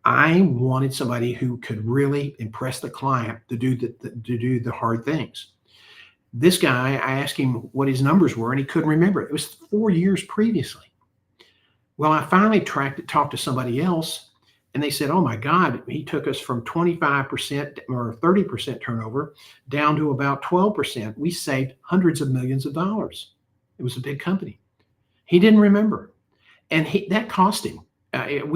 I wanted somebody who could really impress the client to do the hard things. This guy, I asked him what his numbers were, and he couldn't remember. It was 4 years previously. Well, I finally talked to somebody else, and they said, oh my God, he took us from 25% or 30% turnover down to about 12%. We saved hundreds of millions of dollars. It was a big company. He didn't remember. And that cost him. I'm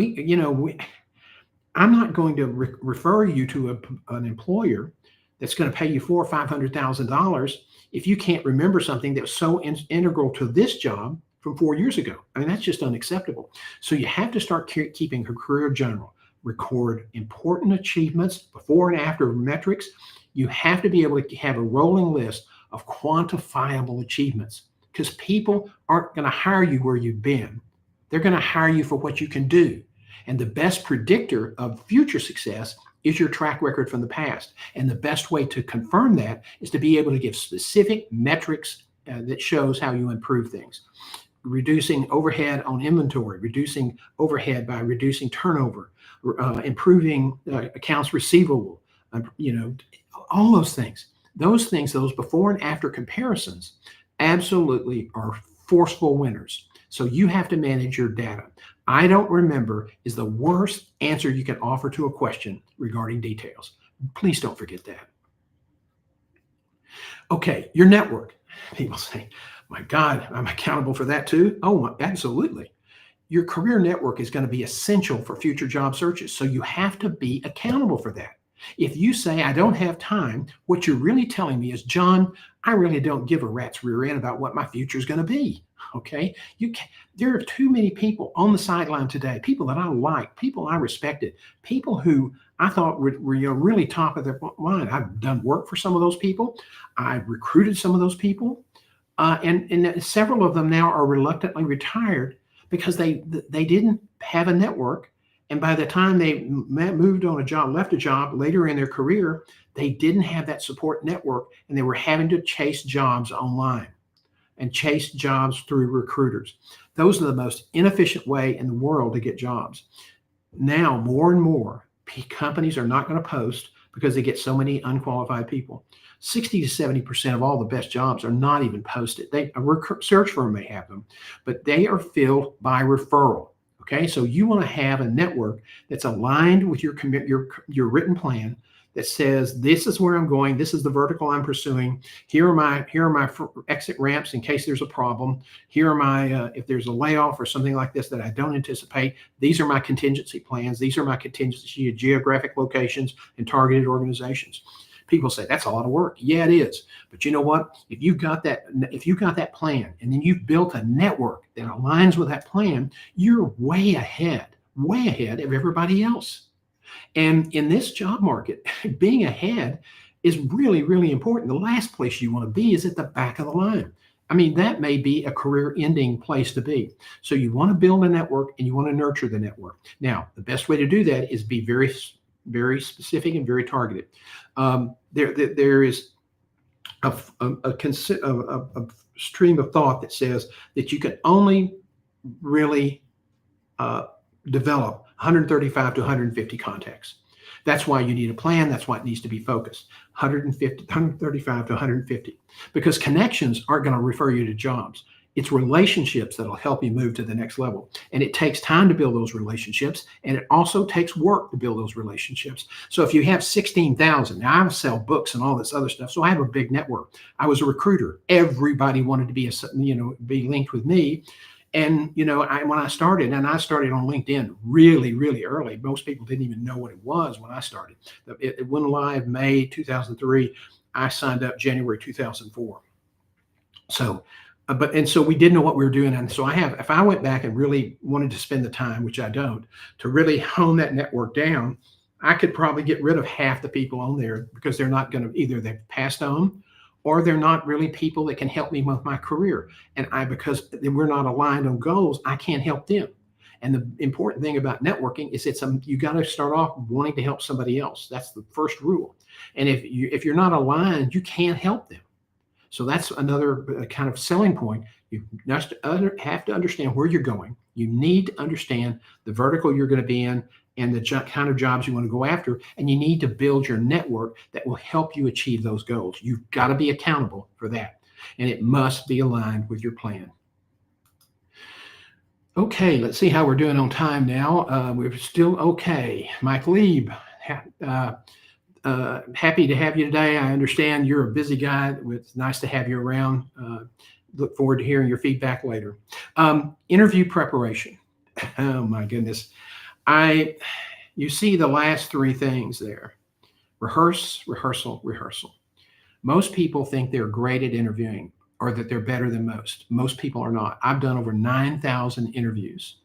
not going to refer you to an employer that's going to pay you $400,000 or $500,000 if you can't remember something that was so integral to this job from 4 years ago. I mean, that's just unacceptable. So you have to start keeping a career journal, record important achievements, before and after metrics. You have to be able to have a rolling list of quantifiable achievements, because people aren't going to hire you where you've been. They're going to hire you for what you can do. And the best predictor of future success is your track record from the past. And the best way to confirm that is to be able to give specific metrics that shows how you improve things. Reducing overhead on inventory, reducing overhead by reducing turnover, improving accounts receivable, all those things. Those before and after comparisons absolutely are forceful winners. So you have to manage your data. I don't remember is the worst answer you can offer to a question regarding details. Please don't forget that. Okay, your network. People say, my God, I'm accountable for that too. Oh, absolutely. Your career network is going to be essential for future job searches. So you have to be accountable for that. If you say, I don't have time, what you're really telling me is, John, I really don't give a rat's rear end about what my future is going to be. Okay. There are too many people on the sideline today, people that I like, people I respected, people who I thought were really top of their line. I've done work for some of those people. I've recruited some of those people. And several of them now are reluctantly retired because they didn't have a network. And by the time they moved on a job, left a job later in their career, they didn't have that support network, and they were having to chase jobs online and chase jobs through recruiters. Those are the most inefficient way in the world to get jobs. Now, more and more companies are not going to post because they get so many unqualified people. 60 to 70% of all the best jobs are not even posted. A search firm may have them, but they are filled by referral. Okay, so you want to have a network that's aligned with your written plan that says, this is where I'm going, this is the vertical I'm pursuing. Here are my exit ramps in case there's a problem. Here are my if there's a layoff or something like this that I don't anticipate. These are my contingency plans. These are my contingency geographic locations and targeted organizations. People say that's a lot of work. Yeah, it is. But you know what? If you got that plan, and then you've built a network that aligns with that plan, you're way ahead of everybody else. And in this job market, being ahead is really, really important. The last place you want to be is at the back of the line. I mean, that may be a career-ending place to be. So you want to build a network, and you want to nurture the network. Now, the best way to do that is be very, very specific and very targeted. There is a stream of thought that says that you can only really develop 135 to 150 contacts. That's why you need a plan. That's why it needs to be focused. 135 to 150, because connections aren't going to refer you to jobs. It's relationships that'll help you move to the next level. And it takes time to build those relationships. And it also takes work to build those relationships. So if you have 16,000, now I sell books and all this other stuff. So I have a big network. I was a recruiter. Everybody wanted to be be linked with me. And, when I started on LinkedIn really, really early, most people didn't even know what it was when I started. It went live May 2003. I signed up January 2004. So we didn't know what we were doing. And so if I went back and really wanted to spend the time, which I don't, to really hone that network down, I could probably get rid of half the people on there because they're not going to, either they've passed on or they're not really people that can help me with my career. And because we're not aligned on goals, I can't help them. And the important thing about networking is you got to start off wanting to help somebody else. That's the first rule. And if you're not aligned, you can't help them. So that's another kind of selling point. You have to understand where you're going. You need to understand the vertical you're going to be in and the kind of jobs you want to go after. And you need to build your network that will help you achieve those goals. You've got to be accountable for that. And it must be aligned with your plan. Okay, let's see how we're doing on time now. We're still okay. Mike Lieb, happy to have you today. I understand you're a busy guy. It's nice to have you around. Look forward to hearing your feedback later. Interview preparation. Oh my goodness. You see the last three things there. Rehearse, rehearsal, rehearsal. Most people think they're great at interviewing or that they're better than most. Most people are not. I've done over 9,000 interviews.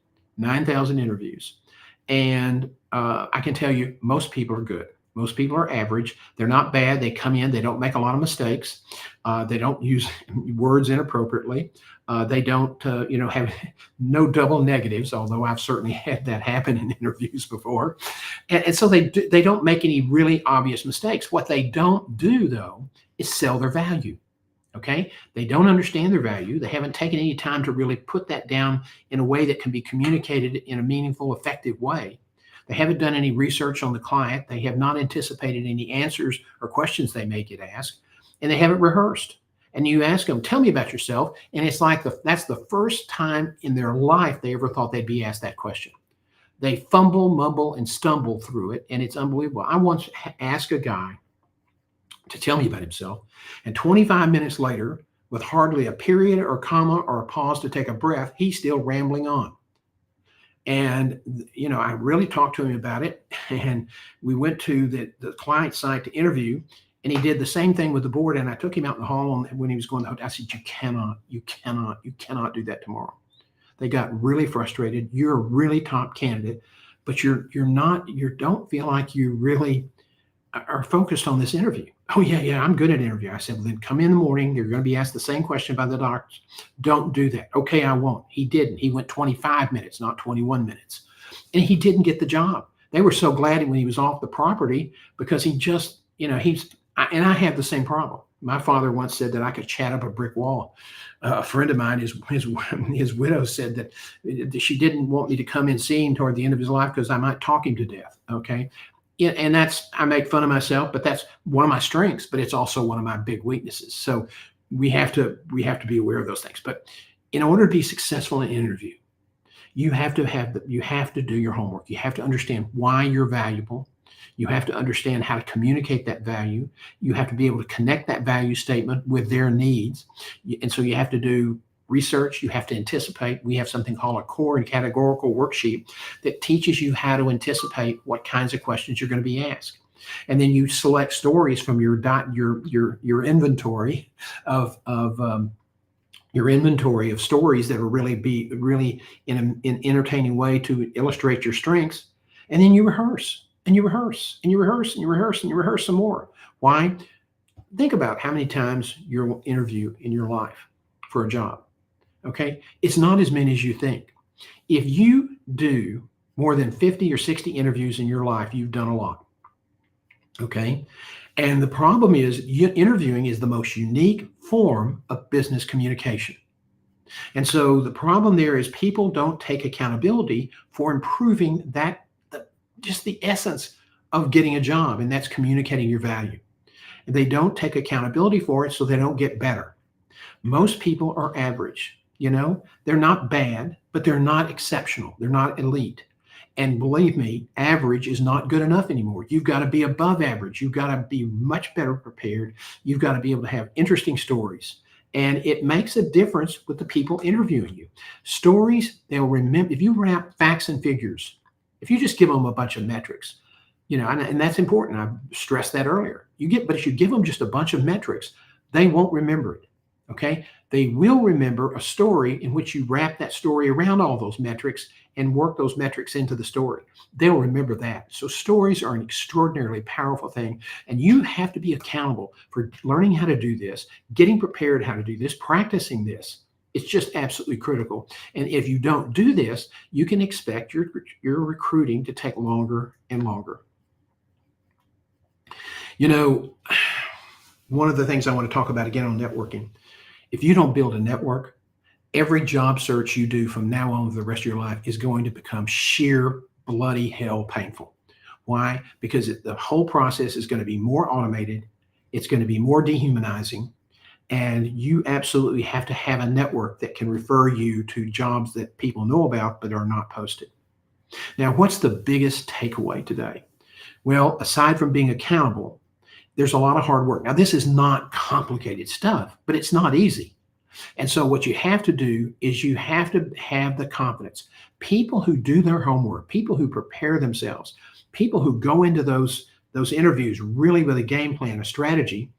And I can tell you, most people are good. Most people are average. They're not bad. They come in. They don't make a lot of mistakes. They don't use words inappropriately. They don't, have no double negatives, although I've certainly had that happen in interviews before. And so they don't make any really obvious mistakes. What they don't do, though, is sell their value. Okay? They don't understand their value. They haven't taken any time to really put that down in a way that can be communicated in a meaningful, effective way. They haven't done any research on the client. They have not anticipated any answers or questions they may get asked, and they haven't rehearsed. And you ask them, tell me about yourself. And it's like that's the first time in their life they ever thought they'd be asked that question. They fumble, mumble, and stumble through it. And it's unbelievable. I once asked a guy to tell me about himself. And 25 minutes later, with hardly a period or comma or a pause to take a breath, he's still rambling on. And, I really talked to him about it. And we went to the client site to interview. And he did the same thing with the board. And I took him out in the hall when he was going to the hotel. I said, you cannot do that tomorrow. They got really frustrated. You're a really top candidate, but you don't feel like you really are focused on this interview. Oh, yeah, I'm good at interview. I said, well, then come in the morning. You're going to be asked the same question by the doctors. Don't do that. Okay, I won't. He didn't. He went 25 minutes, not 21 minutes. And he didn't get the job. They were so glad when he was off the property because he just, and I have the same problem. My father once said that I could chat up a brick wall. A friend of mine, his widow said that she didn't want me to come in seeing toward the end of his life because I might talk him to death. Okay. Yeah, and I make fun of myself, but that's one of my strengths, but it's also one of my big weaknesses. So we have to be aware of those things. But in order to be successful in an interview, you have to do your homework. You have to understand why you're valuable. You have to understand how to communicate that value. You have to be able to connect that value statement with their needs. And so you have to do research. You have to anticipate. We have something called a core and categorical worksheet that teaches you how to anticipate what kinds of questions you're going to be asked. And then you select stories from your inventory of stories that will really in an entertaining way to illustrate your strengths. And then you rehearse and you rehearse and you rehearse and you rehearse and you rehearse some more. Why? Think about how many times you'll interview in your life for a job. Okay. It's not as many as you think. If you do more than 50 or 60 interviews in your life, you've done a lot. Okay. And the problem is interviewing is the most unique form of business communication. And so the problem there is people don't take accountability for improving just the essence of getting a job, and that's communicating your value. And they don't take accountability for it, so they don't get better. Most people are average. They're not bad, but they're not exceptional. They're not elite. And believe me, average is not good enough anymore. You've got to be above average. You've got to be much better prepared. You've got to be able to have interesting stories. And it makes a difference with the people interviewing you. Stories, they'll remember. If you wrap facts and figures, if you just give them a bunch of metrics, and that's important. I stressed that earlier. But if you give them just a bunch of metrics, they won't remember it. Okay. They will remember a story in which you wrap that story around all those metrics and work those metrics into the story. They'll remember that. So stories are an extraordinarily powerful thing. And you have to be accountable for learning how to do this, getting prepared how to do this, practicing this. It's just absolutely critical. And if you don't do this, you can expect your recruiting to take longer and longer. One of the things I want to talk about again on networking, if you don't build a network, every job search you do from now on for the rest of your life is going to become sheer bloody hell painful. Why? Because the whole process is going to be more automated. It's going to be more dehumanizing. And you absolutely have to have a network that can refer you to jobs that people know about but are not posted. Now, what's the biggest takeaway today? Well, aside from being accountable, there's a lot of hard work. Now, this is not complicated stuff, but it's not easy. And so what you have to do is you have to have the confidence. People who do their homework, people who prepare themselves, people who go into those interviews really with a game plan, a strategy,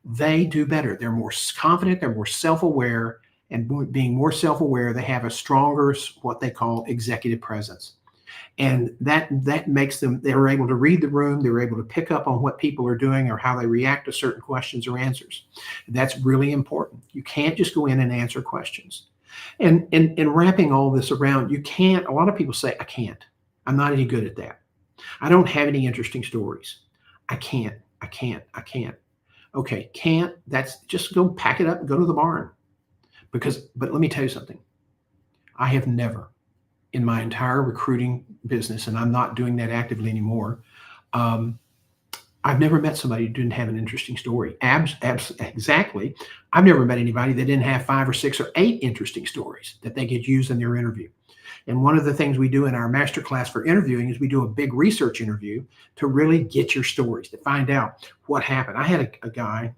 they do better. They're more confident, they're more self-aware, and being more self-aware, they have a stronger, what they call executive presence. And that makes them, they're able to read the room, they're able to pick up on what people are doing or how they react to certain questions or answers. That's really important. You can't just go in and answer questions. And wrapping all this around, you can't, a lot of people say, I can't. I'm not any good at that. I don't have any interesting stories. I can't. Okay, can't, that's just go pack it up and go to the barn. But let me tell you something. I have never, in my entire recruiting business, and I'm not doing that actively anymore, I've never met somebody who didn't have an interesting story. Exactly. I've never met anybody that didn't have 5 or 6 or 8 interesting stories that they could use in their interview. And one of the things we do in our masterclass for interviewing is we do a big research interview to really get your stories, to find out what happened. I had a guy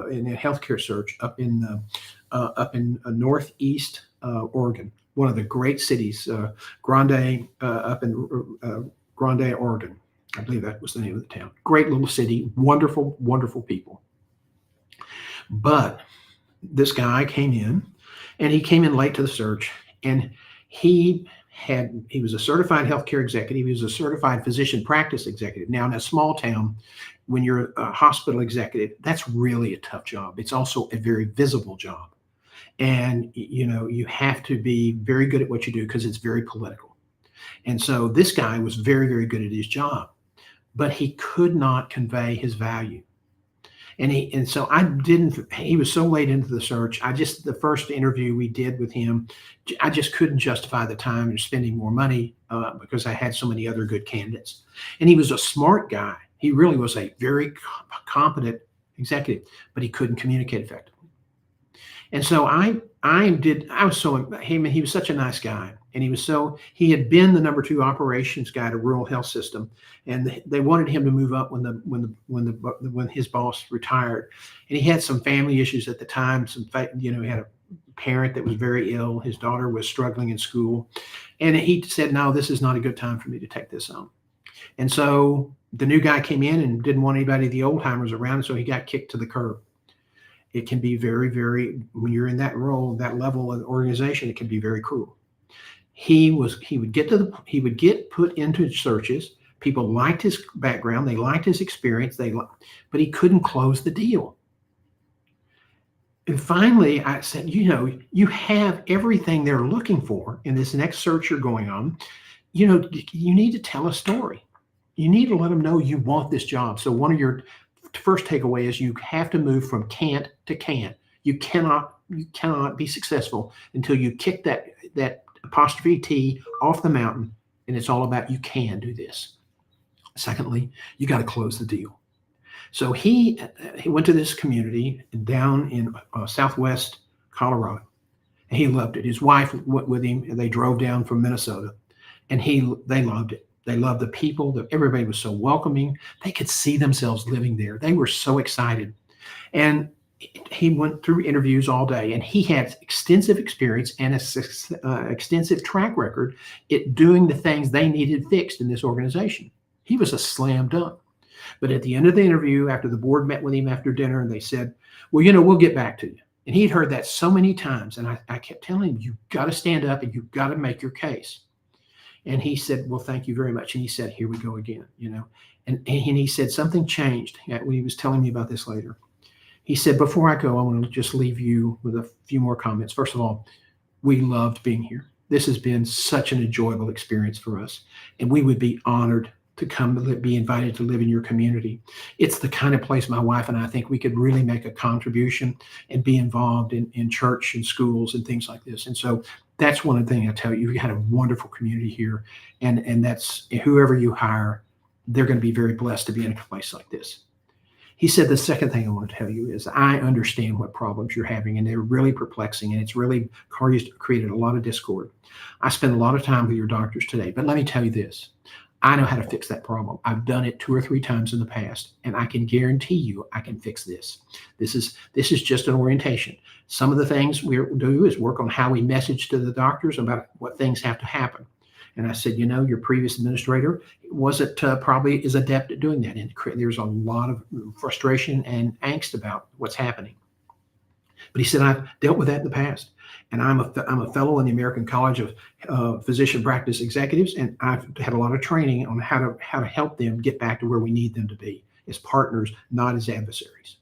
in a healthcare search up in Northeast Oregon. one of the great cities, Grande, up in Grande, Oregon. I believe that was the name of the town. Great little city, wonderful, wonderful people. But this guy came in, and he came in late to the search, and he was a certified healthcare executive. He was a certified physician practice executive. Now, in a small town, when you're a hospital executive, that's really a tough job. It's also a very visible job. And, you have to be very good at what you do because it's very political. And so this guy was very, very good at his job, but he could not convey his value. And so he was so late into the search. The first interview we did with him, I just couldn't justify the time and spending more money because I had so many other good candidates. And he was a smart guy. He really was a very competent executive, but he couldn't communicate effectively. And so he was such a nice guy. And he had been the number 2 operations guy at a rural health system, and they wanted him to move up when his boss retired. And he had some family issues at the time. He had a parent that was very ill. His daughter was struggling in school, and he said, "No, this is not a good time for me to take this on." And so the new guy came in and didn't want anybody of the old timers around, so he got kicked to the curb. It can be very, very, when you're in that role, that level of organization, it can be very cruel. He would get put into searches. People liked his background, they liked his experience, but he couldn't close the deal. And finally, I said, you have everything they're looking for in this next search you're going on. You need to tell a story. You need to let them know you want this job. So one of your first takeaway is you have to move from can't to can. You cannot be successful until you kick that apostrophe T off the mountain, and it's all about you can do this. Secondly, you got to close the deal. So he went to this community down in southwest Colorado, and he loved it. His wife went with him, and they drove down from Minnesota, and they loved it. They loved the people. Everybody was so welcoming. They could see themselves living there. They were so excited. And he went through interviews all day, and he had extensive experience and extensive track record at doing the things they needed fixed in this organization. He was a slam dunk. But at the end of the interview, after the board met with him after dinner, and they said, "Well, we'll get back to you." And he'd heard that so many times. And I kept telling him, "You've got to stand up and you've got to make your case." And he said, "Well, thank you very much." And he said, "Here we go again," And he said something changed when he was telling me about this later. He said, "Before I go, I want to just leave you with a few more comments. First of all, we loved being here. This has been such an enjoyable experience for us, and we would be honored to be invited to live in your community. It's the kind of place my wife and I think we could really make a contribution and be involved in church and schools and things like this." And so that's one thing I tell you. You had a wonderful community here, and that's whoever you hire, they're going to be very blessed to be in a place like this. He said, "The second thing I want to tell you is I understand what problems you're having, and they're really perplexing, and it's really created a lot of discord. I spent a lot of time with your doctors today, but let me tell you this. I know how to fix that problem. I've done it 2 or 3 times in the past, and I can guarantee you I can fix this. This is just an orientation. Some of the things we do is work on how we message to the doctors about what things have to happen." And I said, "Your previous administrator wasn't probably as adept at doing that. And there's a lot of frustration and angst about what's happening." But he said, "I've dealt with that in the past. And I'm a fellow in the American College of Physician Practice Executives, and I've had a lot of training on how to help them get back to where we need them to be as partners, not as adversaries."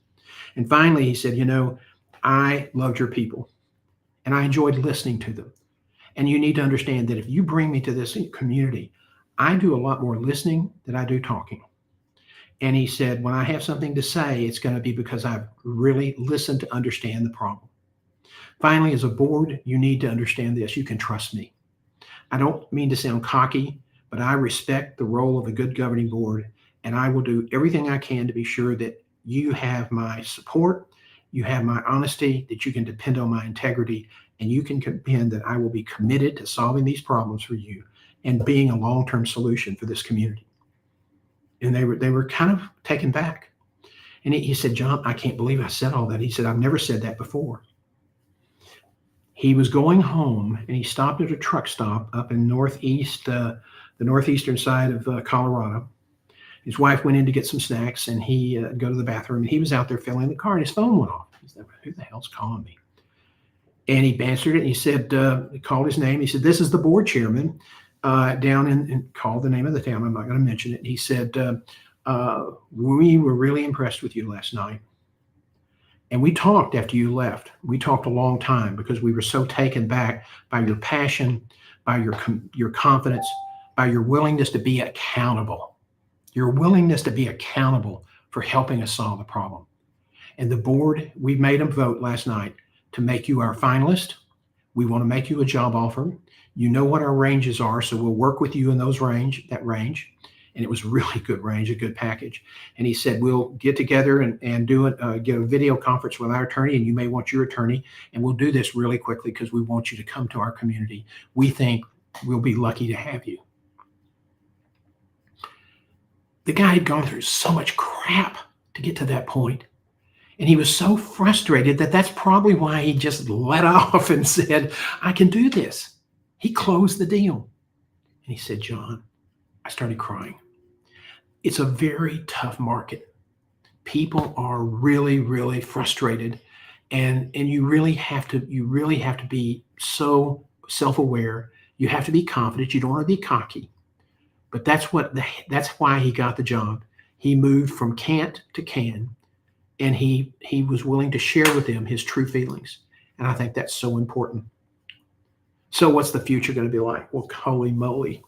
And finally, he said, "I loved your people, and I enjoyed listening to them. And you need to understand that if you bring me to this community, I do a lot more listening than I do talking." And he said, "When I have something to say, it's going to be because I've really listened to understand the problem. Finally, as a board, you need to understand this. You can trust me. I don't mean to sound cocky, but I respect the role of a good governing board, and I will do everything I can to be sure that you have my support, you have my honesty, that you can depend on my integrity, and you can depend that I will be committed to solving these problems for you and being a long-term solution for this community." And they were kind of taken back. And he said, "John, I can't believe I said all that." He said, "I've never said that before." He was going home and he stopped at a truck stop up in the northeastern side of Colorado. His wife went in to get some snacks and he go to the bathroom, and he was out there filling the car and his phone went off. He said, "Who the hell's calling me?" And he answered it and he said, he called his name. He said, "This is the board chairman down in," and called the name of the town. I'm not going to mention it. He said, "We were really impressed with you last night. And we talked after you left. We talked a long time because we were so taken back by your passion, by your confidence, by your willingness to be accountable, your willingness to be accountable for helping us solve the problem. And the board, we made them vote last night to make you our finalist. We want to make you a job offer. You know what our ranges are, so we'll work with you in that range." And it was really good range, a good package. And he said, "We'll get together and do it, get a video conference with our attorney, and you may want your attorney, and we'll do this really quickly because we want you to come to our community. We think we'll be lucky to have you." The guy had gone through so much crap to get to that point. And he was so frustrated that that's probably why he just let off and said, "I can do this." He closed the deal. And he said, "John," I started crying. It's a very tough market. People are really, really frustrated. And you really have to be so self-aware. You have to be confident. You don't want to be cocky. But that's why he got the job. He moved from can't to can. And he was willing to share with them his true feelings. And I think that's so important. So what's the future going to be like? Well, holy moly.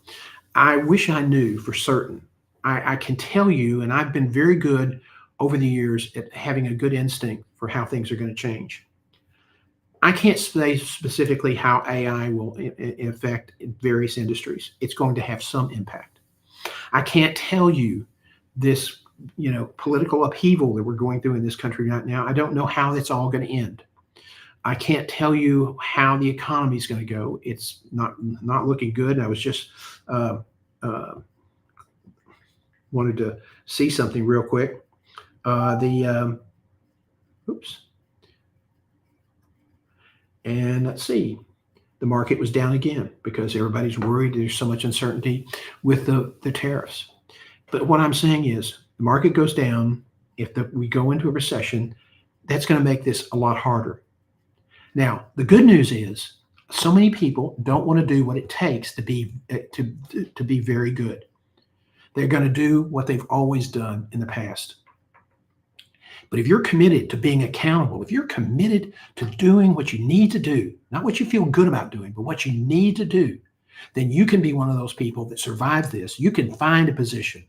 I wish I knew for certain. I can tell you, and I've been very good over the years at having a good instinct for how things are going to change. I can't say specifically how AI will affect various industries. It's going to have some impact. I can't tell you this, political upheaval that we're going through in this country right now. I don't know how it's all going to end. I can't tell you how the economy is going to go. It's not looking good. I was just wanted to see something real quick. Oops. And let's see. The market was down again because everybody's worried. There's so much uncertainty with the tariffs. But what I'm saying is the market goes down. If we go into a recession, that's going to make this a lot harder. Now, the good news is so many people don't want to do what it takes to be very good. They're going to do what they've always done in the past. But if you're committed to being accountable, if you're committed to doing what you need to do, not what you feel good about doing, but what you need to do, then you can be one of those people that survives this. You can find a position.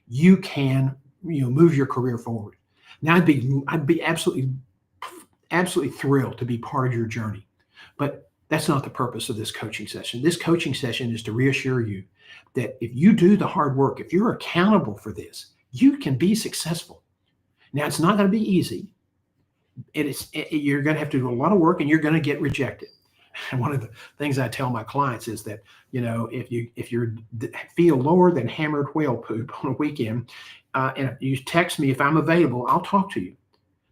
You can, move your career forward. Now, I'd be absolutely thrilled to be part of your journey. But that's not the purpose of this coaching session. This coaching session is to reassure you that if you do the hard work, if you're accountable for this, you can be successful. Now, it's not going to be easy. You're going to have to do a lot of work and you're going to get rejected. And one of the things I tell my clients is that, if you feel lower than hammered whale poop on a weekend, and you text me if I'm available, I'll talk to you.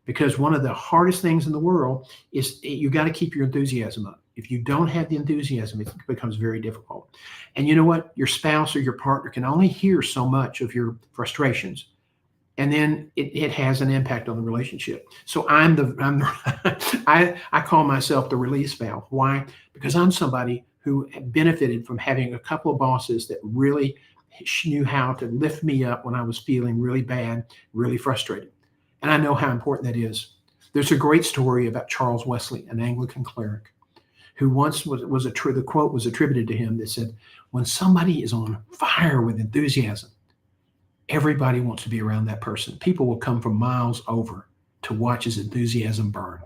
Because one of the hardest things in the world is you got to keep your enthusiasm up. If you don't have the enthusiasm, it becomes very difficult. And you know what? Your spouse or your partner can only hear so much of your frustrations. And then it has an impact on the relationship. So I call myself the release valve. Why? Because I'm somebody who benefited from having a couple of bosses that really knew how to lift me up when I was feeling really bad, really frustrated. And I know how important that is. There's a great story about Charles Wesley, an Anglican cleric, who once the quote was attributed to him that said, "When somebody is on fire with enthusiasm, everybody wants to be around that person. People will come from miles over to watch his enthusiasm burn."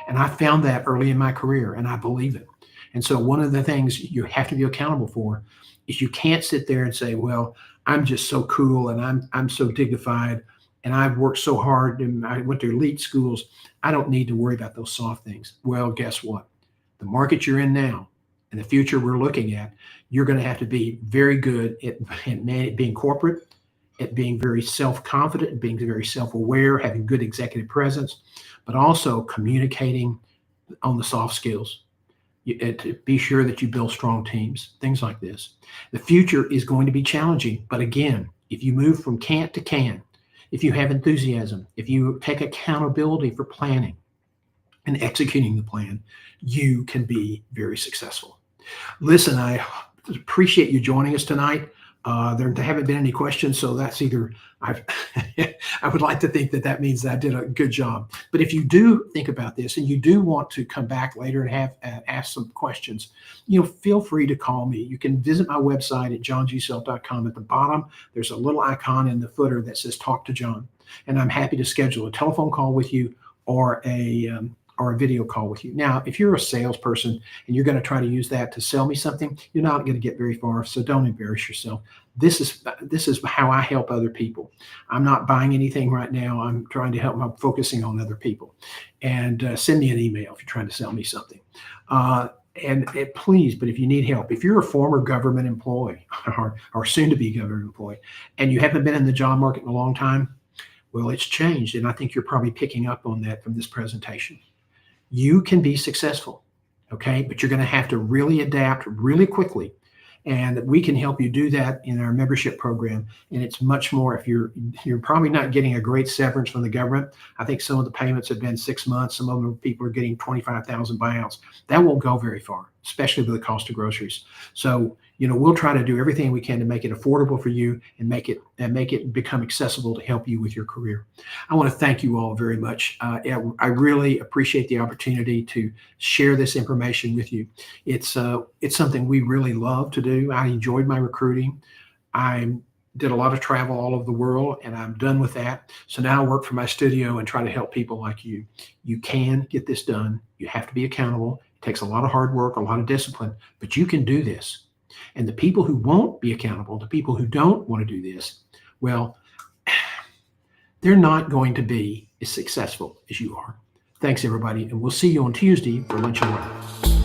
And I found that early in my career, and I believe it. And so one of the things you have to be accountable for is you can't sit there and say, "Well, I'm just so cool and I'm so dignified and I've worked so hard and I went to elite schools. I don't need to worry about those soft things." Well, guess what? The market you're in now and the future we're looking at, you're going to have to be very good at being corporate, at being very self-confident, being very self-aware, having good executive presence, but also communicating on the soft skills. To be sure that you build strong teams, things like this. The future is going to be challenging, but again, if you move from can't to can, if you have enthusiasm, if you take accountability for planning and executing the plan, you can be very successful. Listen, I appreciate you joining us tonight. There haven't been any questions, so that's either I would like to think that means that I did a good job. But if you do think about this and you do want to come back later and have ask some questions, feel free to call me. You can visit my website at johngeself.com. At the bottom, there's a little icon in the footer that says "Talk to John," and I'm happy to schedule a telephone call with you or a video call with you. Now, if you're a salesperson and you're going to try to use that to sell me something, you're not going to get very far. So don't embarrass yourself. This is how I help other people. I'm not buying anything right now. I'm trying to help. I'm focusing on other people. And send me an email if you're trying to sell me something. And please, but if you need help, if you're a former government employee or soon to be government employee, and you haven't been in the job market in a long time, well, it's changed. And I think you're probably picking up on that from this presentation. You can be successful, okay? But you're going to have to really adapt really quickly. And we can help you do that in our membership program. And it's much more if you're probably not getting a great severance from the government. I think some of the payments have been 6 months. Some of them people are getting 25,000 buyouts. That won't go very far, especially with the cost of groceries. So, we'll try to do everything we can to make it affordable for you and make it become accessible to help you with your career. I want to thank you all very much. I really appreciate the opportunity to share this information with you. It's something we really love to do. I enjoyed my recruiting. I did a lot of travel all over the world, and I'm done with that. So now I work from my studio and try to help people like you. You can get this done. You have to be accountable. It takes a lot of hard work, a lot of discipline, but you can do this. And the people who won't be accountable, the people who don't want to do this, well, they're not going to be as successful as you are. Thanks, everybody. And we'll see you on Tuesday for Lunch and Learn.